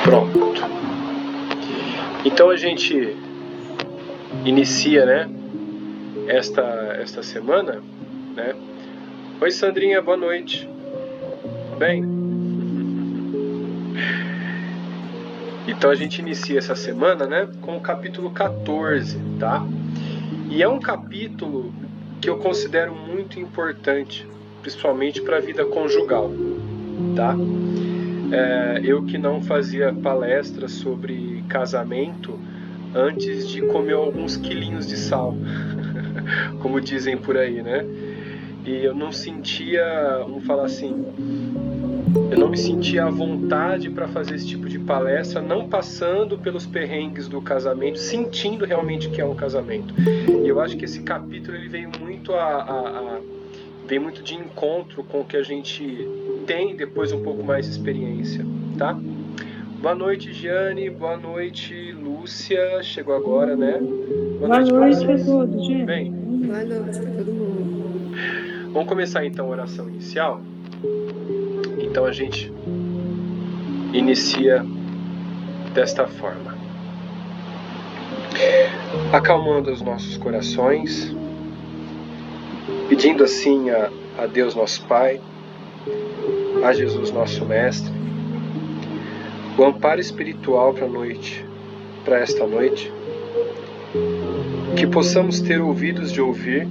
Pronto. Então a gente inicia, né, esta semana, né? Oi, Sandrinha, boa noite. Bem? Então a gente inicia essa semana, né, com o capítulo 14, tá? E é um capítulo que eu considero muito importante, principalmente para a vida conjugal, tá? Eu que não fazia palestras sobre casamento antes de comer alguns quilinhos de sal, como dizem por aí, né? E eu não sentia, vamos falar assim, eu não me sentia à vontade para fazer esse tipo de palestra, não passando pelos perrengues do casamento, sentindo realmente que é um casamento. E eu acho que esse capítulo ele veio muito vem muito de encontro com o que a gente tem depois um pouco mais de experiência, tá? Boa noite, Giane. Boa noite, Lúcia. Chegou agora, né? Boa noite a todos, gente. Bem, boa noite para todo mundo. Vamos começar então a oração inicial. Então a gente inicia desta forma. Acalmando os nossos corações, pedindo assim a Deus nosso Pai, a Jesus nosso Mestre, o amparo espiritual para esta noite, que possamos ter ouvidos de ouvir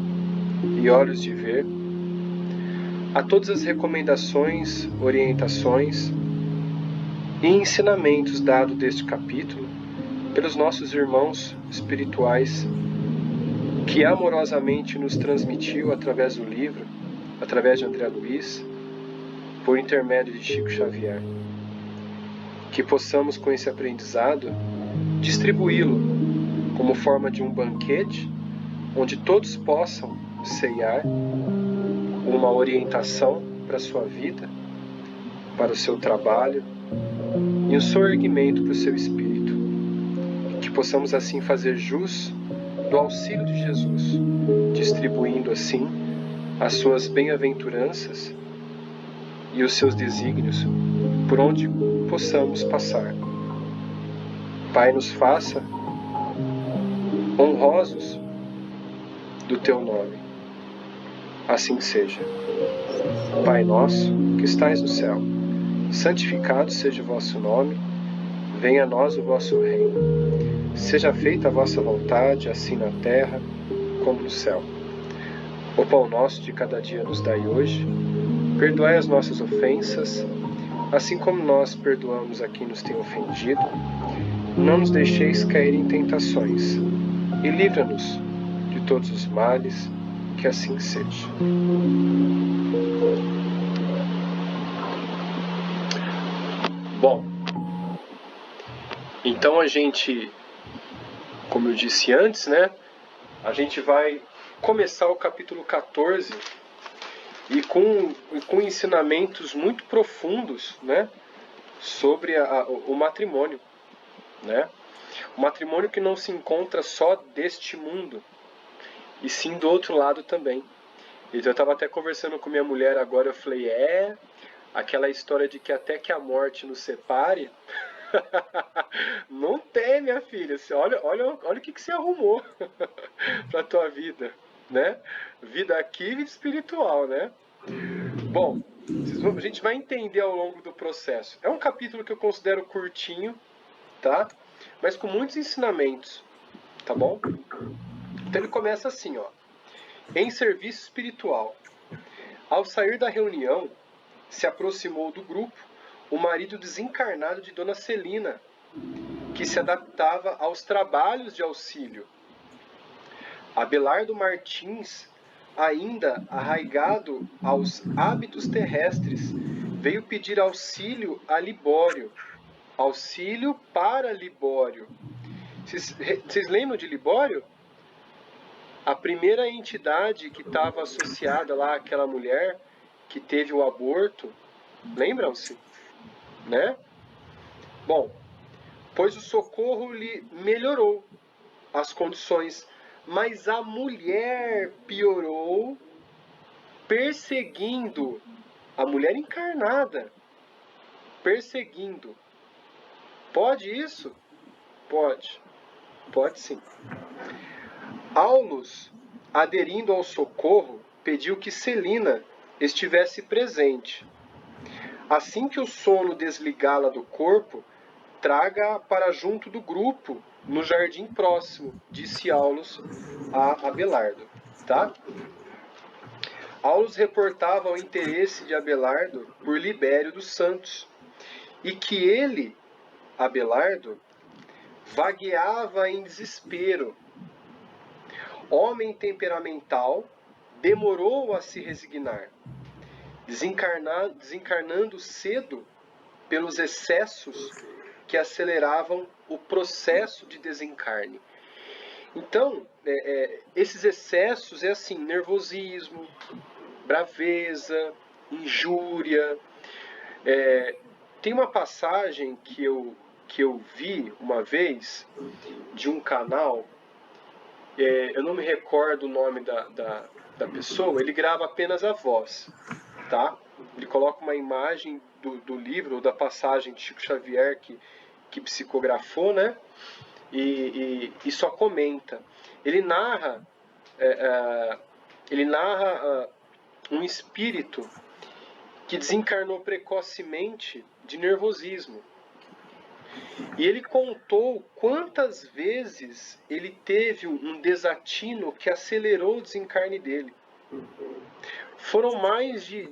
e olhos de ver, a todas as recomendações, orientações e ensinamentos dados deste capítulo pelos nossos irmãos espirituais que amorosamente nos transmitiu através do livro, através de André Luiz, por intermédio de Chico Xavier. Que possamos com esse aprendizado distribuí-lo como forma de um banquete onde todos possam ceiar uma orientação para a sua vida, para o seu trabalho e um soerguimento para o seu espírito. Que possamos assim fazer jus do auxílio de Jesus, distribuindo assim as suas bem-aventuranças e os seus desígnios por onde possamos passar. Pai, nos faça honrosos do teu nome. Assim seja. Pai nosso, que estais no céu, santificado seja o vosso nome, venha a nós o vosso reino. Seja feita a vossa vontade, assim na terra como no céu. O pão nosso de cada dia nos dai hoje. Perdoai as nossas ofensas, assim como nós perdoamos a quem nos tem ofendido. Não nos deixeis cair em tentações, e livra-nos de todos os males, que assim seja. Bom, então a gente, como eu disse antes, né, a gente vai começar o capítulo 14 e com ensinamentos muito profundos, né, sobre o matrimônio, né? O matrimônio que não se encontra só deste mundo, e sim do outro lado também. Então eu estava até conversando com minha mulher agora, eu falei, aquela história de que até que a morte nos separe, não tem, minha filha. Olha o que você arrumou para a tua vida, né? Vida aqui e vida espiritual, né? Bom, a gente vai entender ao longo do processo. É um capítulo que eu considero curtinho, tá? Mas com muitos ensinamentos, tá bom? Então ele começa assim, ó. Em serviço espiritual. Ao sair da reunião, se aproximou do grupo o marido desencarnado de Dona Celina, que se adaptava aos trabalhos de auxílio. Abelardo Martins, ainda arraigado aos hábitos terrestres, veio pedir auxílio a Libório. Auxílio para Libório. Vocês lembram de Libório? A primeira entidade que estava associada lá àquela mulher que teve o aborto, lembram-se? Né? Bom, pois o socorro lhe melhorou as condições, mas a mulher piorou, perseguindo a mulher encarnada, perseguindo Pode isso? Pode. Pode sim. Aulus, aderindo ao socorro, pediu que Celina estivesse presente. Assim que o sono desligá-la do corpo, traga-a para junto do grupo, no jardim próximo, disse Aulus a Abelardo. Tá? Aulus reportava o interesse de Abelardo por Libério dos Santos, e que ele, Abelardo, vagueava em desespero. Homem temperamental, demorou a se resignar, desencarnando cedo pelos excessos que aceleravam o processo de desencarne. Então, esses excessos é assim, nervosismo, braveza, injúria. Tem uma passagem que eu vi uma vez de um canal, eu não me recordo o nome da pessoa, ele grava apenas a voz, tá? Ele coloca uma imagem do livro, ou da passagem de Chico Xavier que psicografou, né? E só comenta. Ele narra um espírito que desencarnou precocemente de nervosismo. E ele contou quantas vezes ele teve um desatino que acelerou o desencarne dele. Foram mais de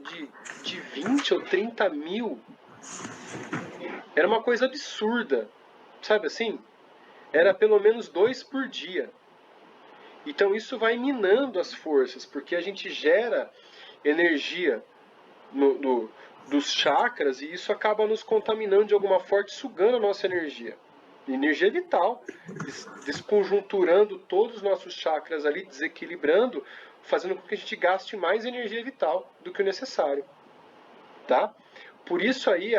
20 ou 30 mil. Era uma coisa absurda. Sabe assim? Era pelo menos 2 por dia. Então isso vai minando as forças, porque a gente gera energia dos chakras e isso acaba nos contaminando de alguma forma, sugando a nossa energia. Energia vital, desconjunturando todos os nossos chakras ali, desequilibrando, fazendo com que a gente gaste mais energia vital do que o necessário. Tá? Por isso aí,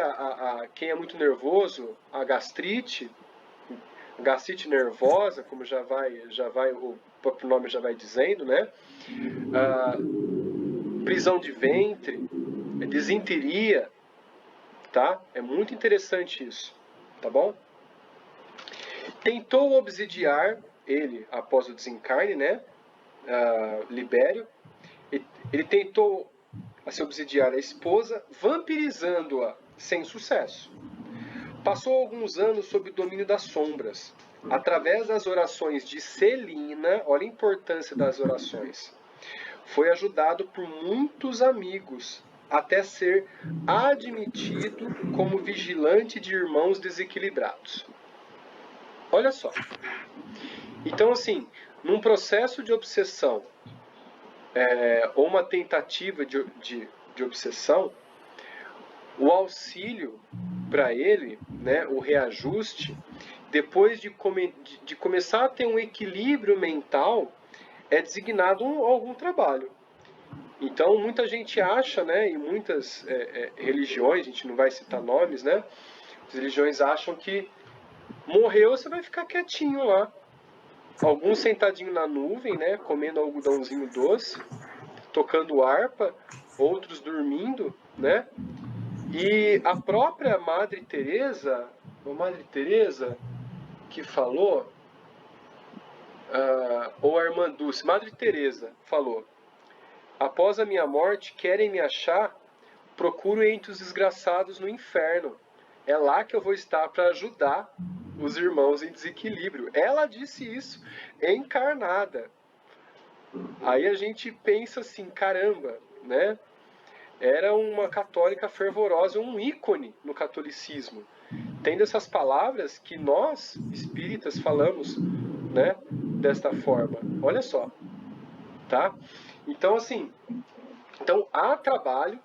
quem é muito nervoso, a gastrite nervosa, como já vai o próprio nome já vai dizendo, né? Prisão de ventre, desinteria, tá? É muito interessante isso, tá bom? Tentou obsidiar ele após o desencarne, né? Libério. Ele tentou se obsidiar a esposa, vampirizando-a sem sucesso. Passou alguns anos sob o domínio das sombras. Através das orações de Celina, olha a importância das orações, foi ajudado por muitos amigos, até ser admitido como vigilante de irmãos desequilibrados. Olha só. Então, assim, num processo de obsessão, ou uma tentativa de obsessão, o auxílio para ele, né, o reajuste, depois de começar a ter um equilíbrio mental, é designado algum trabalho. Então, muita gente acha, né, em muitas religiões, a gente não vai citar nomes, né, as religiões acham que morreu, você vai ficar quietinho lá. Alguns sentadinho na nuvem, né, comendo algodãozinho doce, tocando harpa, outros dormindo, né? E a própria Madre Teresa, que falou, ou a irmã Dulce, Madre Teresa falou: após a minha morte, querem me achar? Procuro entre os desgraçados no inferno. É lá que eu vou estar para ajudar os irmãos em desequilíbrio. Ela disse isso, encarnada. Aí a gente pensa assim, caramba, né? Era uma católica fervorosa, um ícone no catolicismo. Tendo essas palavras que nós, espíritas, falamos, né, desta forma. Olha só, tá? Então, assim, há trabalho,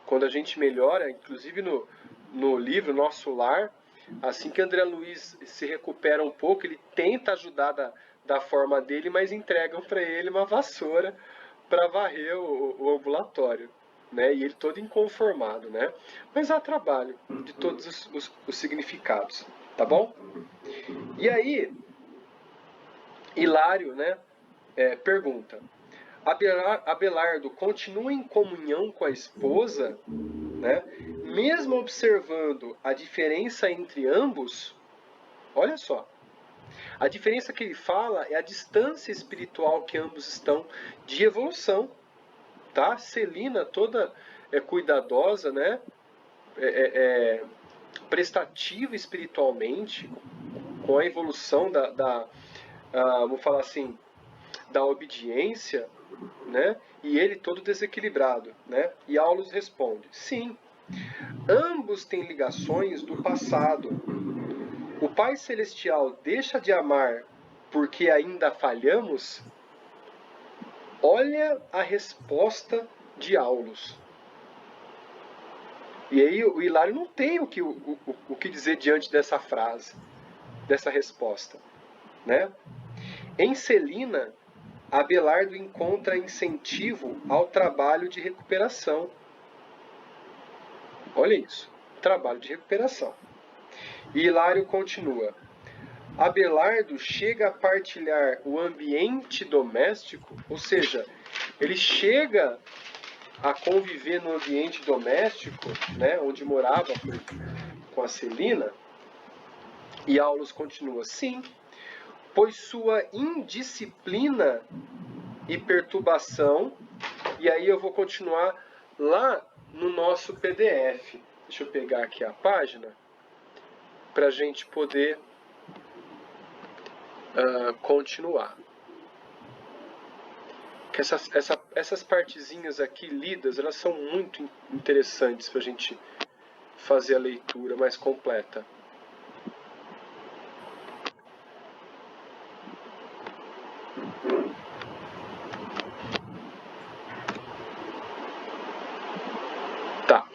quando a gente melhora, inclusive no livro Nosso Lar, assim que André Luiz se recupera um pouco, ele tenta ajudar da forma dele, mas entregam para ele uma vassoura para varrer o ambulatório, né? E ele todo inconformado, né? Mas há trabalho de todos os significados, tá bom? E aí, Hilário, né, pergunta: Abelardo continua em comunhão com a esposa? né? Mesmo observando a diferença entre ambos, olha só, a diferença que ele fala é a distância espiritual que ambos estão de evolução, tá? Celina toda cuidadosa, né? Prestativa espiritualmente, com a evolução vamos falar assim, da obediência, né? E ele todo desequilibrado, né? E Aulus responde: sim, ambos têm ligações do passado. O Pai Celestial deixa de amar porque ainda falhamos? Olha a resposta de Aulus. E aí o Hilário não tem o que dizer diante dessa frase, dessa resposta, né? Em Celina, Abelardo encontra incentivo ao trabalho de recuperação. Olha isso, trabalho de recuperação. E Hilário continua: Abelardo chega a partilhar o ambiente doméstico, ou seja, ele chega a conviver no ambiente doméstico, né, onde morava com a Celina. E Aulus continua: sim, pois sua indisciplina e perturbação, e aí eu vou continuar lá no nosso PDF. Deixa eu pegar aqui a página para a gente poder continuar. Que essas partezinhas aqui lidas, elas são muito interessantes para a gente fazer a leitura mais completa. Tá.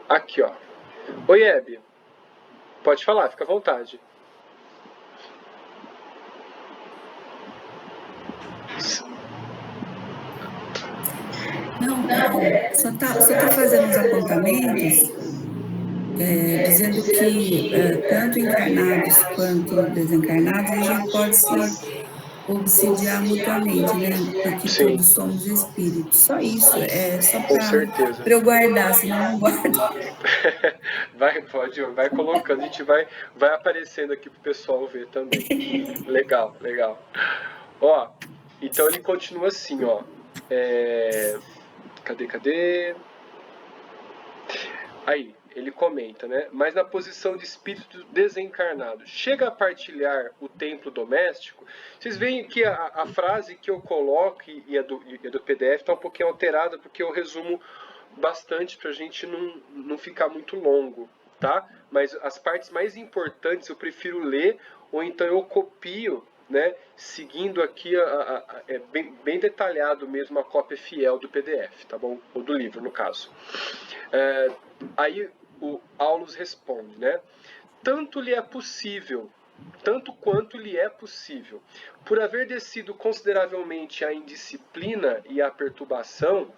Aqui, ó. Oi, Hebe. Pode falar, fica à vontade. Não, só tá fazendo uns apontamentos, dizendo que tanto encarnados quanto desencarnados a gente pode se obsidiar mutuamente, né? Porque Sim. todos somos espíritos. Só isso, só Com certeza. para eu guardar, senão não guardo. Vai colocando, a gente vai aparecendo aqui pro pessoal ver também. Legal, legal. Ó, então ele continua assim, ó. Cadê? Aí, ele comenta, né? Mas na posição de espírito desencarnado, chega a partilhar o templo doméstico. Vocês veem que a frase que eu coloco e a do PDF está um pouquinho alterada, porque eu resumo bastante para a gente não ficar muito longo, tá? Mas as partes mais importantes eu prefiro ler, ou então eu copio, né? Seguindo aqui, bem detalhado mesmo a cópia fiel do PDF, tá bom? Ou do livro, no caso. Aí o Aulus responde, né? Tanto quanto lhe é possível, por haver descido consideravelmente a indisciplina e a perturbação,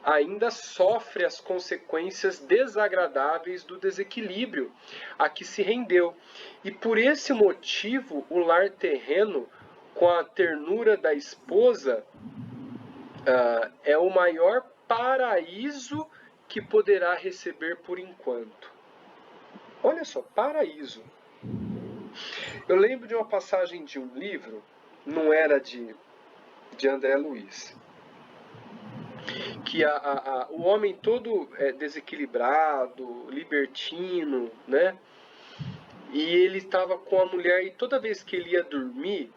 ainda sofre as consequências desagradáveis do desequilíbrio a que se rendeu. E por esse motivo, o lar terreno, com a ternura da esposa, é o maior paraíso que poderá receber por enquanto. Olha só, paraíso. Eu lembro de uma passagem de um livro, não era de André Luiz, que o homem todo desequilibrado, libertino, né? E ele estava com a mulher, e toda vez que ele ia dormir,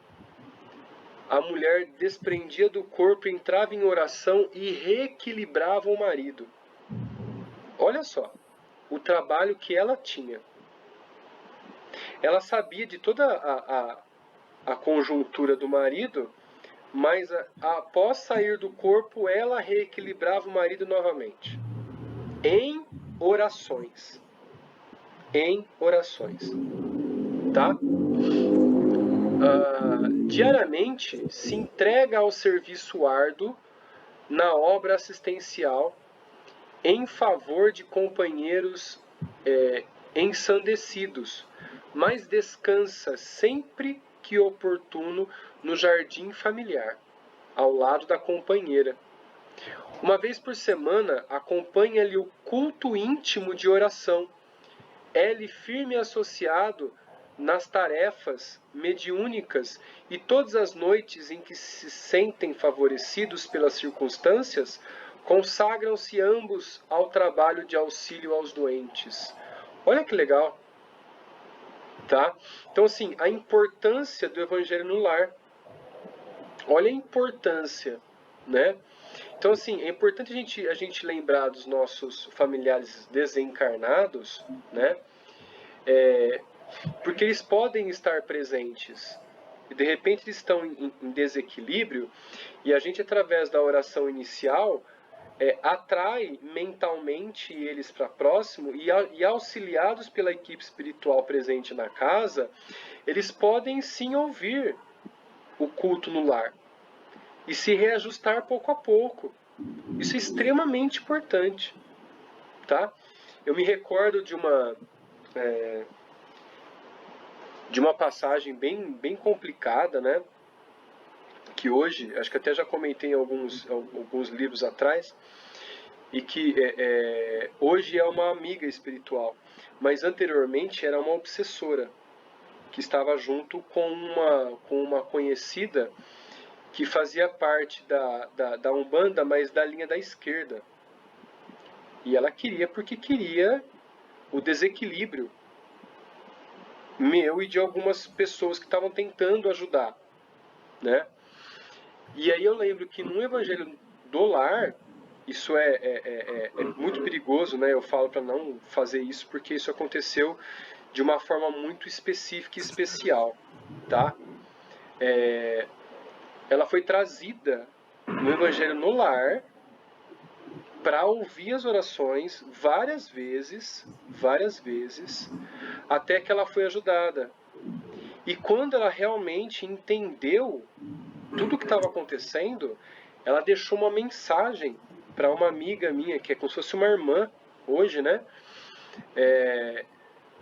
a mulher desprendia do corpo, entrava em oração e reequilibrava o marido. Olha só o trabalho que ela tinha. Ela sabia de toda a conjuntura do marido, mas após sair do corpo, ela reequilibrava o marido novamente. Em orações. Em orações. Tá? Diariamente se entrega ao serviço árduo na obra assistencial em favor de companheiros ensandecidos, mas descansa sempre que oportuno no jardim familiar, ao lado da companheira. Uma vez por semana, acompanha-lhe o culto íntimo de oração. É-lhe firme associado nas tarefas mediúnicas e todas as noites em que se sentem favorecidos pelas circunstâncias, consagram-se ambos ao trabalho de auxílio aos doentes. Olha que legal, tá? Então, assim, a importância do Evangelho no lar. Olha a importância, né? Então, assim, é importante a gente lembrar dos nossos familiares desencarnados, né? Porque eles podem estar presentes. E, de repente, eles estão em desequilíbrio e a gente, através da oração inicial, atrai mentalmente eles para próximo e auxiliados pela equipe espiritual presente na casa, eles podem sim ouvir o culto no lar e se reajustar pouco a pouco. Isso é extremamente importante, tá? Eu me recordo de uma passagem bem complicada, né? Que hoje, acho que até já comentei em alguns livros atrás, e que hoje é uma amiga espiritual, mas anteriormente era uma obsessora, que estava junto com uma conhecida que fazia parte da Umbanda, mas da linha da esquerda. E ela queria porque queria o desequilíbrio meu e de algumas pessoas que estavam tentando ajudar, né? E aí eu lembro que no Evangelho do Lar, isso é muito perigoso, né? Eu falo para não fazer isso porque isso aconteceu de uma forma muito específica e especial, tá? Ela foi trazida no Evangelho no Lar para ouvir as orações várias vezes, até que ela foi ajudada. E quando ela realmente entendeu tudo o que estava acontecendo, ela deixou uma mensagem para uma amiga minha, que é como se fosse uma irmã hoje, né?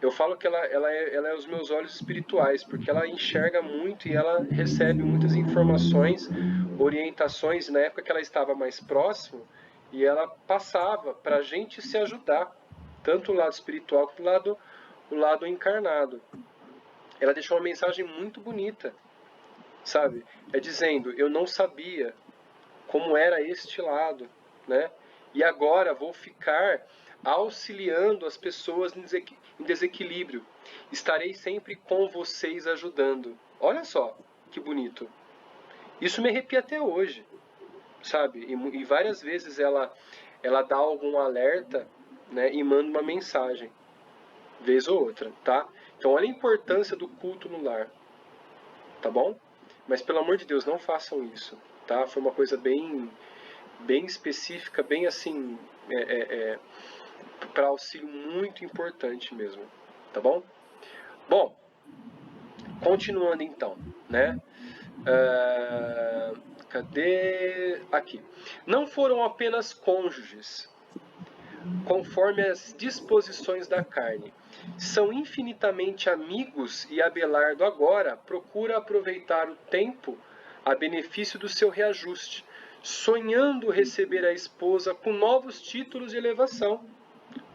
Eu falo que ela é os meus olhos espirituais, porque ela enxerga muito e ela recebe muitas informações, orientações, na época que ela estava mais próximo, e ela passava para a gente se ajudar, tanto o lado espiritual quanto o lado encarnado. Ela deixou uma mensagem muito bonita, sabe? Dizendo, eu não sabia como era este lado, né? E agora vou ficar auxiliando as pessoas em desequilíbrio. Estarei sempre com vocês ajudando. Olha só que bonito. Isso me arrepia até hoje, sabe? E várias vezes ela dá algum alerta, né? E manda uma mensagem, vez ou outra, tá? Então olha a importância do culto no lar, tá bom? Mas pelo amor de Deus, não façam isso, tá? Foi uma coisa bem específica, bem assim, para auxílio muito importante mesmo, tá bom? Bom, continuando então, né? Cadê? Aqui. Não foram apenas cônjuges, conforme as disposições da carne. São infinitamente amigos e Abelardo agora procura aproveitar o tempo a benefício do seu reajuste, sonhando receber a esposa com novos títulos de elevação,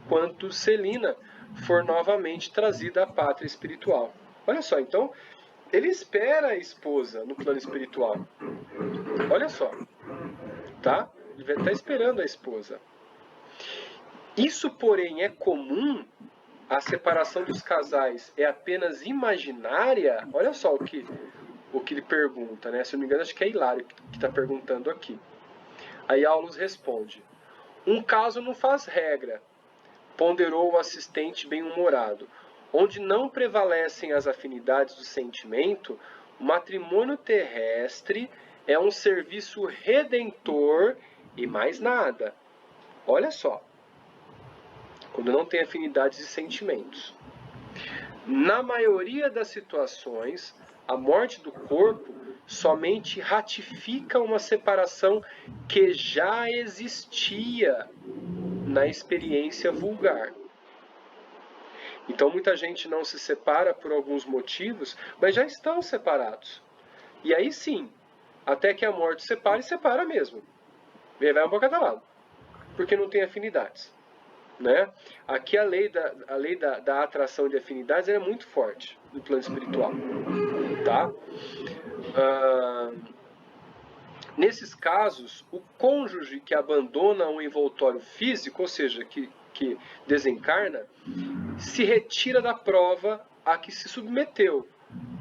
quanto Celina for novamente trazida à pátria espiritual. Olha só, então, ele espera a esposa no plano espiritual. Olha só, tá? Ele está esperando a esposa. Isso, porém, é comum? A separação dos casais é apenas imaginária? Olha só o que ele pergunta, né? Se não me engano, acho que é Hilário que está perguntando aqui. Aí Aulus responde: um caso não faz regra, ponderou o assistente bem-humorado. Onde não prevalecem as afinidades do sentimento, o matrimônio terrestre é um serviço redentor e mais nada. Olha só. Quando não tem afinidades de sentimentos. Na maioria das situações, a morte do corpo somente ratifica uma separação que já existia na experiência vulgar. Então muita gente não se separa por alguns motivos, mas já estão separados. E aí sim, até que a morte separe, separa mesmo. Ele vai um para cada lado, porque não tem afinidades, né? Aqui a lei da atração de afinidades é muito forte no plano espiritual, tá? Nesses casos, o cônjuge que abandona um envoltório físico, ou seja, que desencarna, se retira da prova a que se submeteu,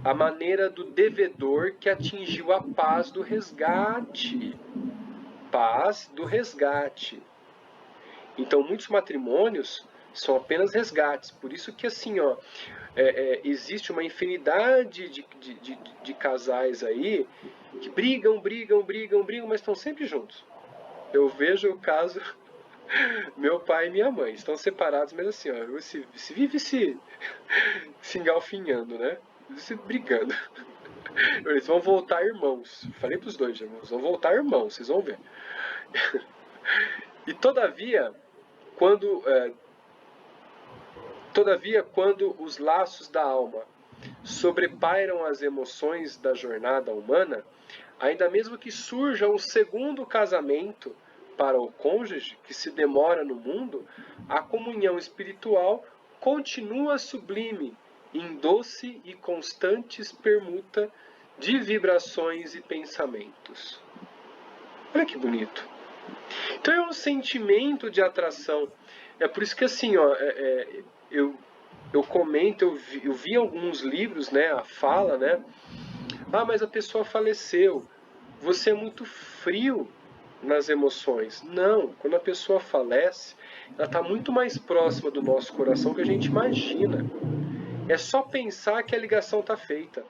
à maneira do devedor que atingiu a paz do resgate. Paz do resgate. Então, muitos matrimônios são apenas resgates. Por isso que, assim, ó, existe uma infinidade de casais aí que brigam, mas estão sempre juntos. Eu vejo o caso, meu pai e minha mãe estão separados, mas assim, ó, se vive se engalfinhando, né? Se brigando. Eles vão voltar irmãos. Falei pros dois, irmãos, vão voltar irmãos, vocês vão ver. E todavia, quando os laços da alma sobrepairam as emoções da jornada humana, ainda mesmo que surja um segundo casamento para o cônjuge que se demora no mundo, a comunhão espiritual continua sublime, em doce e constantes permuta de vibrações e pensamentos. Olha que bonito. Então é um sentimento de atração. É por isso que assim, ó, eu comento, eu vi alguns livros, né, a fala, né? Ah, mas a pessoa faleceu. Você é muito frio nas emoções. Não, quando a pessoa falece, ela está muito mais próxima do nosso coração que a gente imagina. É só pensar que a ligação está feita.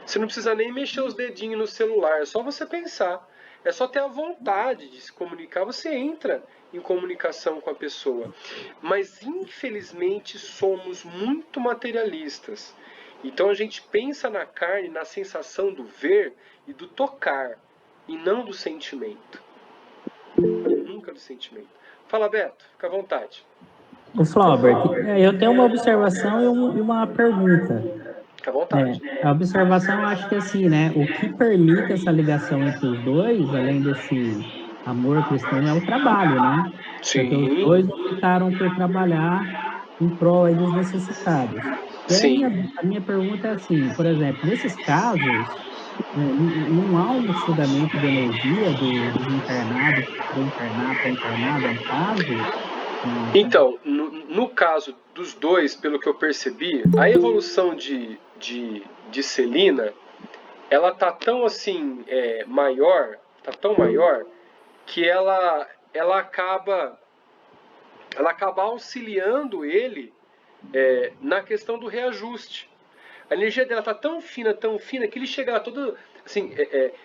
Você não precisa nem mexer os dedinhos no celular, é só você pensar. É só ter a vontade de se comunicar, você entra em comunicação com a pessoa. Mas, infelizmente, somos muito materialistas. Então, a gente pensa na carne, na sensação do ver e do tocar, e não do sentimento. Nunca do sentimento. Fala, Beto, fica à vontade. Ô, Flaubert, eu tenho uma observação e uma pergunta. Fica à vontade. A observação, eu acho que assim, né? O que permite essa ligação entre os dois, além desse amor cristão, é o trabalho, né? Sim. Porque os dois optaram por trabalhar em prol aí dos necessitados. E aí a minha pergunta é assim, por exemplo, nesses casos, não há um estudamento de energia do desencarnado, do encarnado, para encarnado, no caso? Então, no caso dos dois, pelo que eu percebi, a evolução de Celina, ela tá tão assim, maior, tá tão maior, que ela acaba auxiliando ele na questão do reajuste. A energia dela tá tão fina, que ele chega lá todo assim,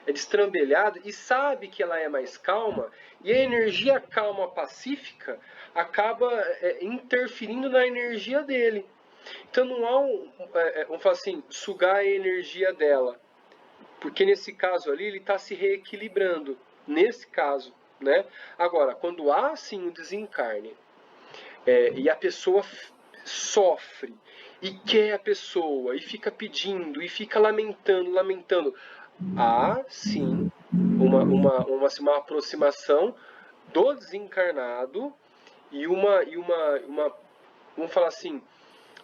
destrambelhado e sabe que ela é mais calma, e a energia calma pacífica acaba interferindo na energia dele. Então não há vamos falar assim, sugar a energia dela, porque nesse caso ali ele está se reequilibrando, nesse caso, né? Agora, quando há sim um desencarne e a pessoa sofre e quer a pessoa e fica pedindo e fica lamentando, há sim uma aproximação do desencarnado e vamos falar assim,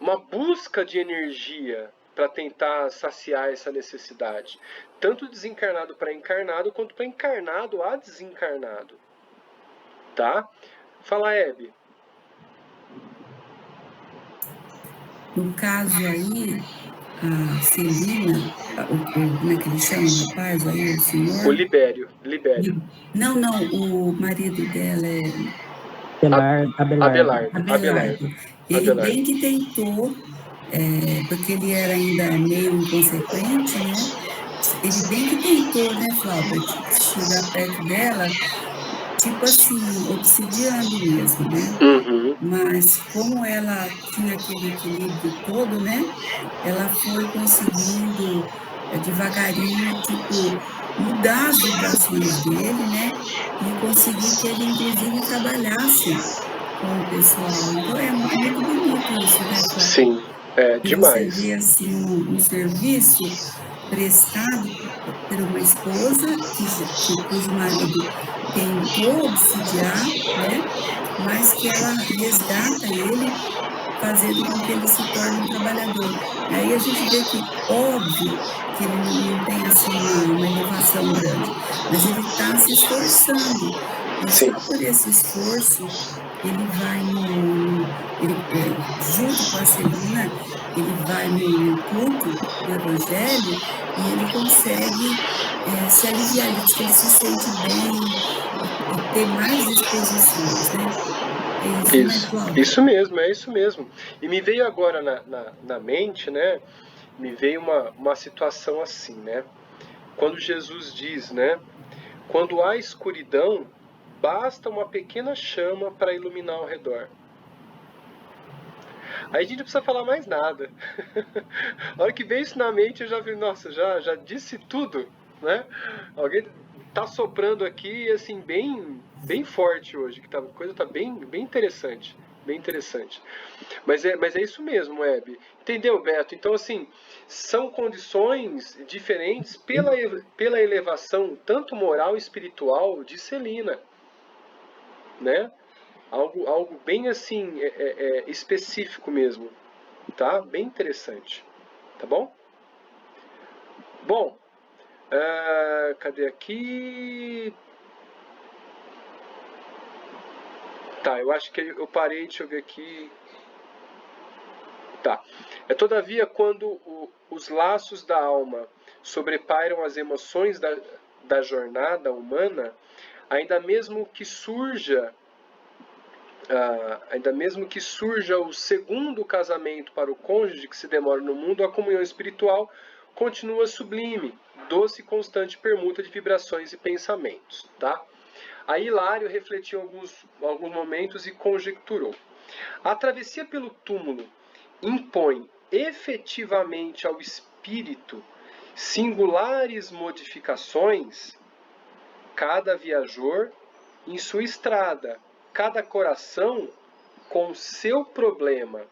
uma busca de energia para tentar saciar essa necessidade, tanto desencarnado para encarnado quanto para encarnado a desencarnado, tá? Fala, Hebe. No caso aí, a Celina, como é que ele chama o rapaz aí, o senhor? O Libério. Não, o marido dela Abelardo. Ele bem que tentou, porque ele era ainda meio inconsequente, né? Ele bem que tentou, né, Flaubert, chegar perto dela, tipo assim, obsidiando mesmo, né? Uhum. Mas como ela tinha aquele equilíbrio todo, né? Ela foi conseguindo devagarinho, tipo, mudar as vibrações dele, né? E conseguir que ele, inclusive, trabalhasse com o pessoal. Então é muito bonito isso, né, Flávio? Sim, demais. Você vê assim um serviço prestado por uma esposa cujo marido tentou obsidiar, né? Mas que ela resgata ele, fazendo com que ele se torne um trabalhador. Aí a gente vê que, óbvio, que ele não tem assim uma elevação grande, mas ele está se esforçando. E Sim. só por esse esforço, ele vai junto com a Celina, ele vai no culto do Evangelho e ele consegue se aliviar, ele diz que ele se sente bem e ter mais disposições, né? É isso, né, Cláudio? Isso mesmo, é isso mesmo. E me veio agora na mente, né? Me veio uma situação assim, né? Quando Jesus diz, né? Quando há escuridão, basta uma pequena chama para iluminar ao redor. Aí a gente não precisa falar mais nada. A hora que veio isso na mente, eu já vi, nossa, já disse tudo, né? Alguém tá soprando aqui, assim, bem forte hoje, que a coisa tá bem interessante, bem interessante. Mas é isso mesmo, Hebe. Entendeu, Beto? Então, assim, são condições diferentes pela elevação, tanto moral e espiritual, de Celina, né? Algo bem assim, específico mesmo, tá? Bem interessante, tá bom? Bom, cadê aqui? Tá, eu acho que eu parei, deixa eu ver aqui. Tá. Todavia, quando os laços da alma sobrepairam as emoções da jornada humana, ainda mesmo que surja o segundo casamento para o cônjuge que se demora no mundo, a comunhão espiritual continua sublime, doce e constante permuta de vibrações e pensamentos. Tá? Aí Hilário refletiu alguns momentos e conjecturou. A travessia pelo túmulo impõe efetivamente ao espírito singulares modificações, cada viajor em sua estrada, cada coração com seu problema.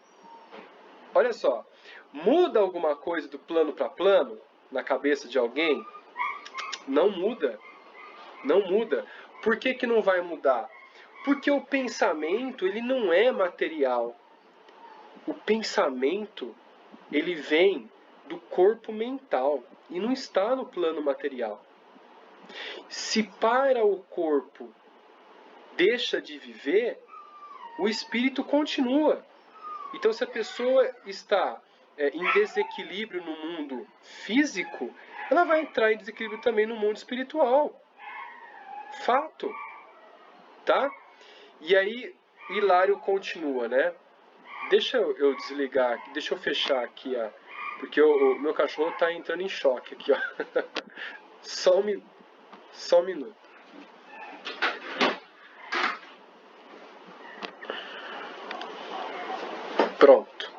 Olha só, muda alguma coisa do plano para plano na cabeça de alguém? Não muda. Não muda. Por que não vai mudar? Porque o pensamento, ele não é material. O pensamento, ele vem do corpo mental e não está no plano material. Se para o corpo deixa de viver, o espírito continua. Então, se a pessoa está em desequilíbrio no mundo físico, ela vai entrar em desequilíbrio também no mundo espiritual. Fato. Tá? E aí, Hilário continua, né? Deixa eu desligar aqui, deixa eu fechar aqui, porque o meu cachorro está entrando em choque aqui, ó. Só um minuto. Pronto.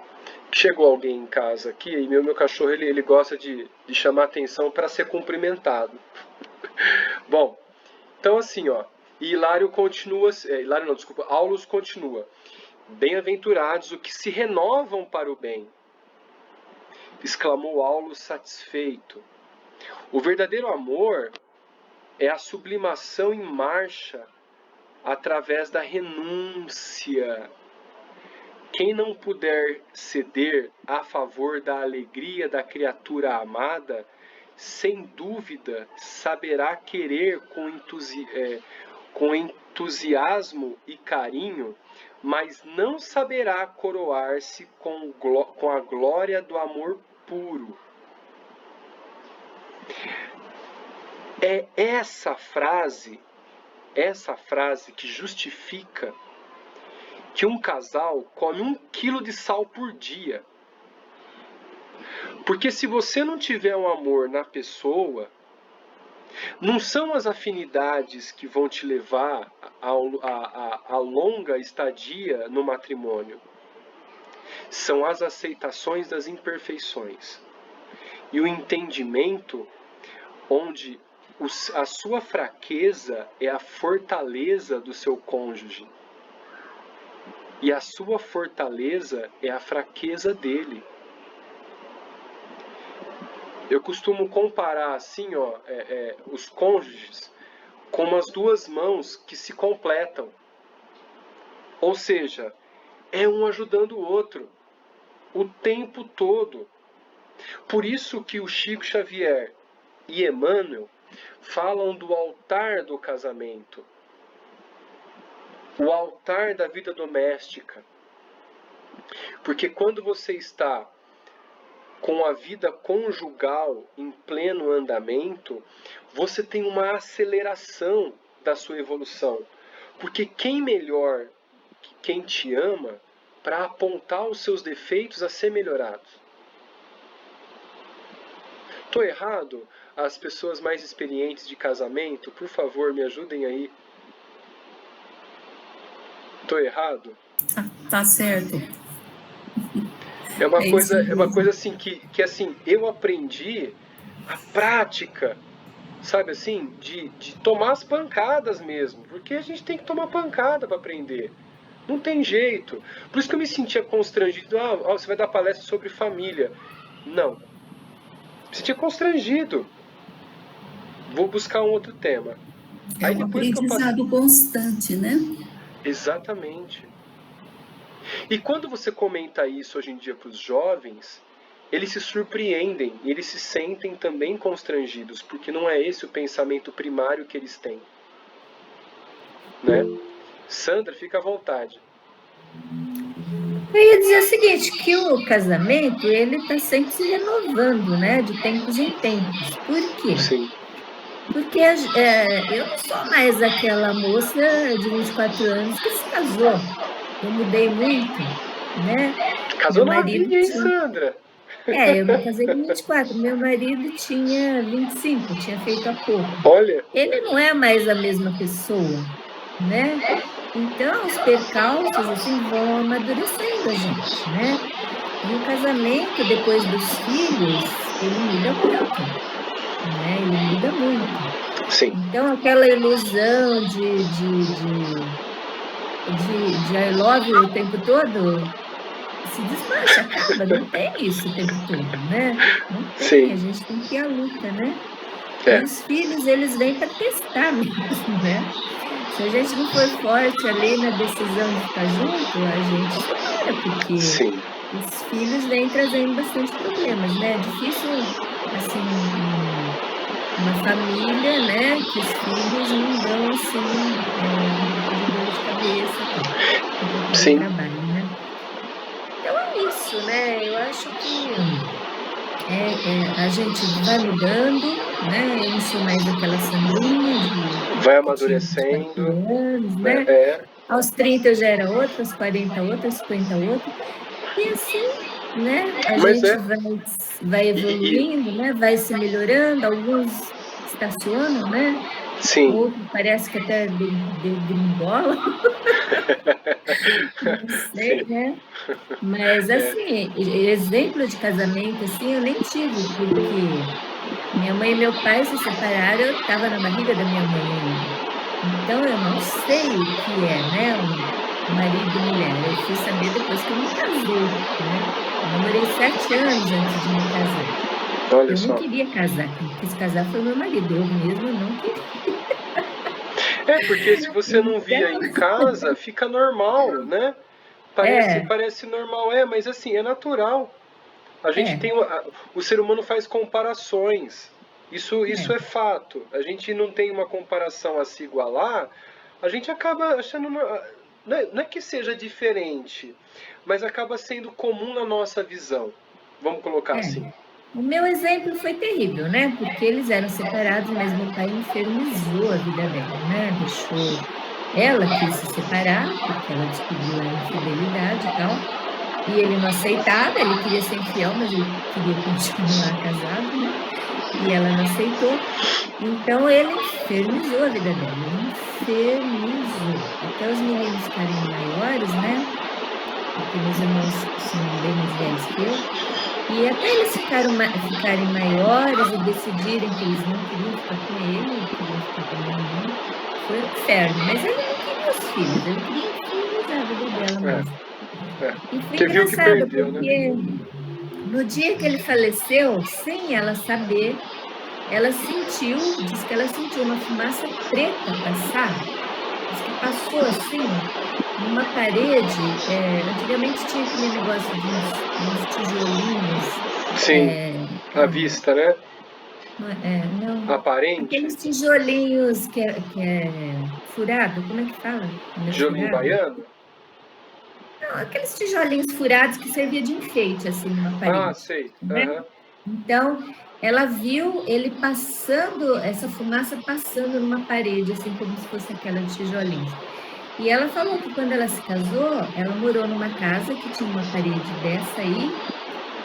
Chegou alguém em casa aqui e meu cachorro ele gosta de chamar atenção para ser cumprimentado. Bom, então assim, ó, e Hilário continua, Aulus continua. Bem-aventurados os que se renovam para o bem, exclamou Aulus satisfeito. O verdadeiro amor é a sublimação em marcha através da renúncia. Quem não puder ceder a favor da alegria da criatura amada, sem dúvida saberá querer com entusiasmo e carinho, mas não saberá coroar-se com a glória do amor puro. É essa frase que justifica que um casal come 1 quilo de sal por dia. Porque se você não tiver um amor na pessoa, não são as afinidades que vão te levar a longa estadia no matrimônio. São as aceitações das imperfeições. E o entendimento onde a sua fraqueza é a fortaleza do seu cônjuge. E a sua fortaleza é a fraqueza dele. Eu costumo comparar assim, ó, os cônjuges como as duas mãos que se completam. Ou seja, é um ajudando o outro o tempo todo. Por isso que o Chico Xavier e Emmanuel falam do altar do casamento, o altar da vida doméstica. Porque quando você está com a vida conjugal em pleno andamento, você tem uma aceleração da sua evolução. Porque quem melhor que quem te ama para apontar os seus defeitos a ser melhorados? Estou errado? As pessoas mais experientes de casamento, por favor, me ajudem aí. Estou errado? Tá certo. É uma coisa assim que assim, eu aprendi a prática, sabe assim, de tomar as pancadas mesmo, porque a gente tem que tomar pancada para aprender. Não tem jeito. Por isso que eu me sentia constrangido. Você vai dar palestra sobre família. Não. Me sentia constrangido. Vou buscar um outro tema. É um aprendizado constante, né? Exatamente. E quando você comenta isso hoje em dia para os jovens, eles se surpreendem e eles se sentem também constrangidos, porque não é esse o pensamento primário que eles têm. Né? Sandra, fica à vontade. Eu ia dizer o seguinte, que o casamento, ele está sempre se renovando, né? De tempos em tempos. Por quê? Sim. Porque eu não sou mais aquela moça de 24 anos que se casou. Eu mudei muito, né? Casou novinha, hein, Sandra? Eu me casei com 24. Meu marido tinha 25, tinha feito há pouco. Olha. Ele não é mais a mesma pessoa, né? Então, os percalços, assim, vão amadurecendo a gente, né? E o casamento, depois dos filhos, ele muda muito, né? Ele muda muito. Sim. Então, aquela ilusão de I love you o tempo todo se desmancha, acaba, não tem isso o tempo todo, né? Não tem, sim. A gente tem que ir à luta, né? E os filhos, eles vêm para testar mesmo, né? Se a gente não for forte ali na decisão de ficar junto, a gente sofre, porque sim. Os filhos vêm trazendo bastante problemas, né? É difícil, assim, uma família, né, que os filhos não dão, assim, de dor de cabeça, sim. Trabalho, né? Então é isso, né? Eu acho que a gente vai mudando, né? Eu não sou mais aquela Sandrinha vai amadurecendo, anos, né? Aos 30 eu já era outra, aos 40 outra, aos 50 outra. E assim, né? A gente vai evoluindo, né? Vai se melhorando, alguns estacionam, né? Sim. Outros parece que até degringola. Não sei, né? Mas, assim, exemplo de casamento, assim, eu nem tive, porque minha mãe e meu pai se separaram, eu estava na barriga da minha mãe ainda. Então, eu não sei o que é, né? Um marido e mulher. Eu fui saber depois que eu me casei, né? Eu namorei 7 anos antes de me casar. Olha eu só. não queria casar. Quem quis casar foi meu marido. Eu mesmo não queria. Porque se você não via em casa, fica normal, né? Parece normal, mas assim, é natural. A gente tem o ser humano faz comparações. Isso é fato. A gente não tem uma comparação a se igualar, a gente acaba achando. Não é que seja diferente, mas acaba sendo comum na nossa visão. Vamos colocar assim. O meu exemplo foi terrível, né? Porque eles eram separados, mas meu pai infernizou a vida dela, né? Deixou. Ela quis se separar, porque ela descobriu a infidelidade e tal. E ele não aceitava, ele queria ser infiel, mas ele queria continuar casado, né? E ela não aceitou. Então ele infernizou a vida dela, infernizou. Até os meninos ficarem maiores, né? Porque meus irmãos são bem mais velhos que eu. E até eles ficarem maiores e decidirem que eles não queriam ficar com ele, queriam ficar com a minha mãe, foi um inferno. Mas ele não queria os filhos, ele queria infernizar a vida dela mesmo. E foi engraçado, porque No dia que ele faleceu, sem ela saber, ela sentiu, diz que ela sentiu uma fumaça preta passar, diz que passou assim, numa parede, antigamente tinha aquele negócio de uns tijolinhos. Sim, à vista, né? Não. Aparente. Aqueles tijolinhos que é furado, como é que fala? Tijolinho baiano? Não, aqueles tijolinhos furados que servia de enfeite, assim, numa parede. Ah, sei. Né? Uhum. Então, ela viu ele passando, essa fumaça passando numa parede, assim, como se fosse aquela de tijolinhos. E ela falou que quando ela se casou, ela morou numa casa que tinha uma parede dessa aí,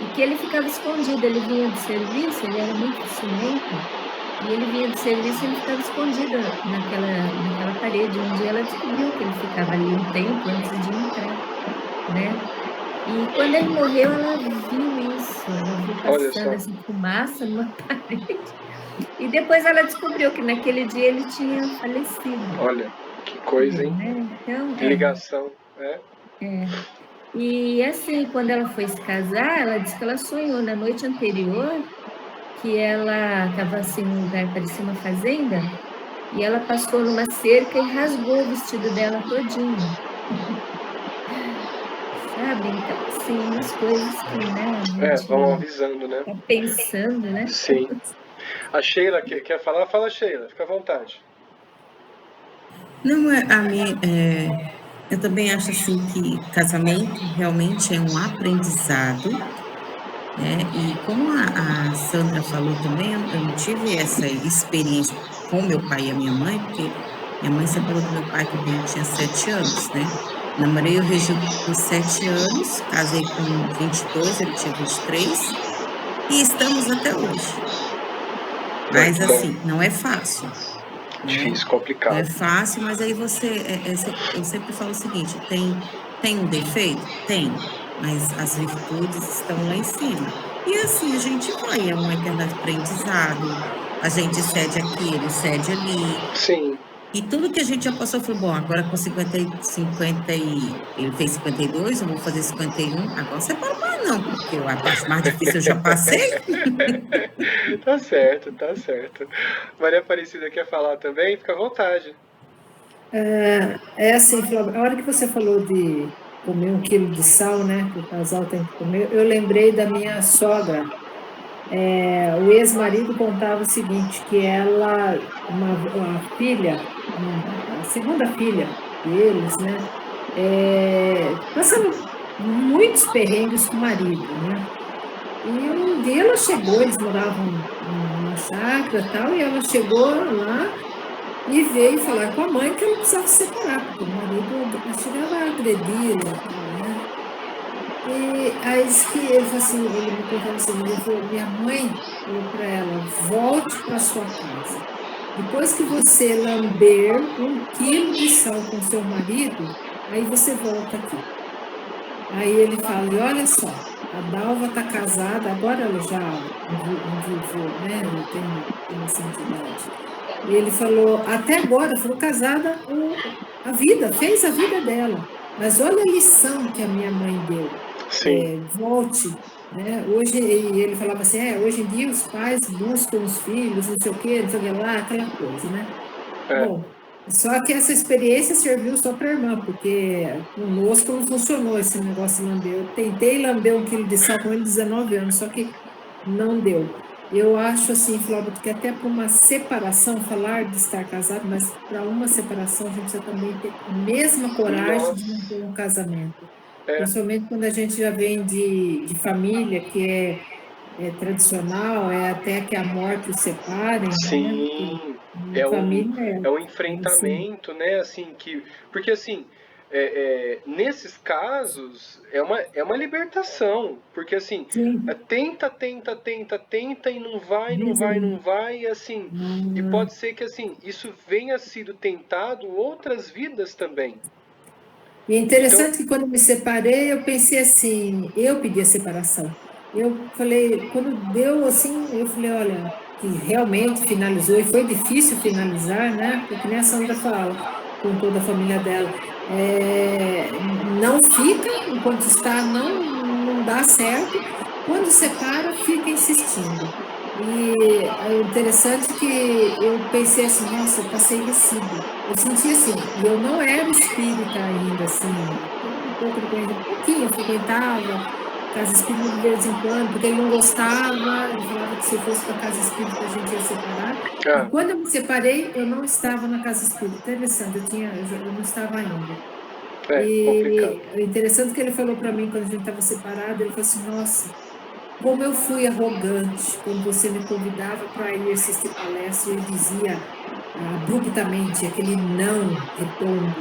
e que ele ficava escondido, ele vinha do serviço, ele era muito ciumento, e ele vinha do serviço e ele ficava escondido naquela parede. Um dia ela descobriu que ele ficava ali um tempo antes de entrar, né? E quando ele morreu, ela viu isso, ela viu passando essa fumaça numa parede. E depois ela descobriu que naquele dia ele tinha falecido. Olha, que coisa, hein? Né? Então, que ligação, né? E assim, quando ela foi se casar, ela disse que ela sonhou na noite anterior que ela estava assim num lugar, parecia uma fazenda, e ela passou numa cerca e rasgou o vestido dela todinho. Sabe? Então, assim, umas coisas que, né, a gente vão avisando, né? Tá pensando, né? Sim. A Sheila quer falar? Fala, Sheila, fica à vontade. Não, eu também acho assim que casamento realmente é um aprendizado, né? E como a Sandra falou também, eu não tive essa experiência com meu pai e a minha mãe, porque minha mãe separou do meu pai quando eu tinha 7 anos, né? Namorei o Regi por 7 anos, casei com 22, ele tinha 23, e estamos até hoje. Mas assim, não é fácil. Difícil, complicado. Não é fácil, mas aí eu sempre falo o seguinte, tem um defeito? Tem, mas as virtudes estão lá em cima. E assim a gente vai, é um eterno aprendizado, a gente cede aqui, ele cede ali. Sim. E tudo que a gente já passou, foi bom, agora com 50 ele fez 52, eu vou fazer 51, agora você para mais não, porque a parte mais difícil eu já passei. Tá certo. Maria Aparecida quer falar também? Fica à vontade. Assim, Flávia, a hora que você falou de comer 1 quilo de sal, né, que o casal tem que comer, eu lembrei da minha sogra. O ex-marido contava o seguinte, que ela, uma filha, a segunda filha deles, né, passando muitos perrengues com o marido, né? E um dia ela chegou, eles moravam numa chácara e tal, e ela chegou lá e veio falar com a mãe que ela precisava se separar, porque o marido chegava a agredi-la, né? E aí disse que ele falou assim, ele me contava assim, ele falou, minha mãe falou para ela, volte para sua casa. Depois que você lamber 1 quilo de sal com seu marido, aí você volta aqui. Aí ele fala, e olha só, a Dalva está casada, agora ela já envolveu, né? Ela tem uma santidade. E ele falou, até agora, falou, casada, fez a vida dela. Mas olha a lição que a minha mãe deu. Volte. Né? Hoje, ele falava assim, hoje em dia os pais buscam os filhos, não sei o que lá, aquela coisa, né? Bom, só que essa experiência serviu só para a irmã, porque conosco não funcionou esse negócio de lamber. Eu tentei lamber 1 quilo de sal com ele 19 anos, só que não deu. Eu acho assim, Flávio, que até para uma separação, falar de estar casado, mas para uma separação a gente precisa também ter a mesma coragem de manter um casamento. Principalmente quando a gente já vem de família, que é tradicional, até que a morte os separe. Sim, né? É um enfrentamento, né? Assim, porque assim, nesses casos é uma libertação, porque assim, tenta e não vai, e assim, e pode ser que assim, isso venha sido tentado outras vidas também. E é interessante que quando me separei, eu pensei assim, eu pedi a separação. Eu falei, quando deu assim, eu falei, olha, que realmente finalizou, e foi difícil finalizar, né? Porque nem a Sandra fala, com toda a família dela. Não fica, enquanto está, não dá certo, quando separa, fica insistindo. E é interessante que eu pensei assim, nossa, eu passei recibo. Eu senti assim, e eu não era espírita ainda, assim, um pouco de conhecimento, um pouquinho, eu frequentava casa espírita de vez em quando, porque ele não gostava, ele falava que se eu fosse para a casa espírita a gente ia separar. E quando eu me separei, eu não estava na casa espírita. Interessante, eu não estava ainda. E complicado. o interessante que ele falou para mim quando a gente estava separado, ele falou assim, nossa, como eu fui arrogante quando você me convidava para ir assistir palestra e eu dizia abruptamente aquele não redondo.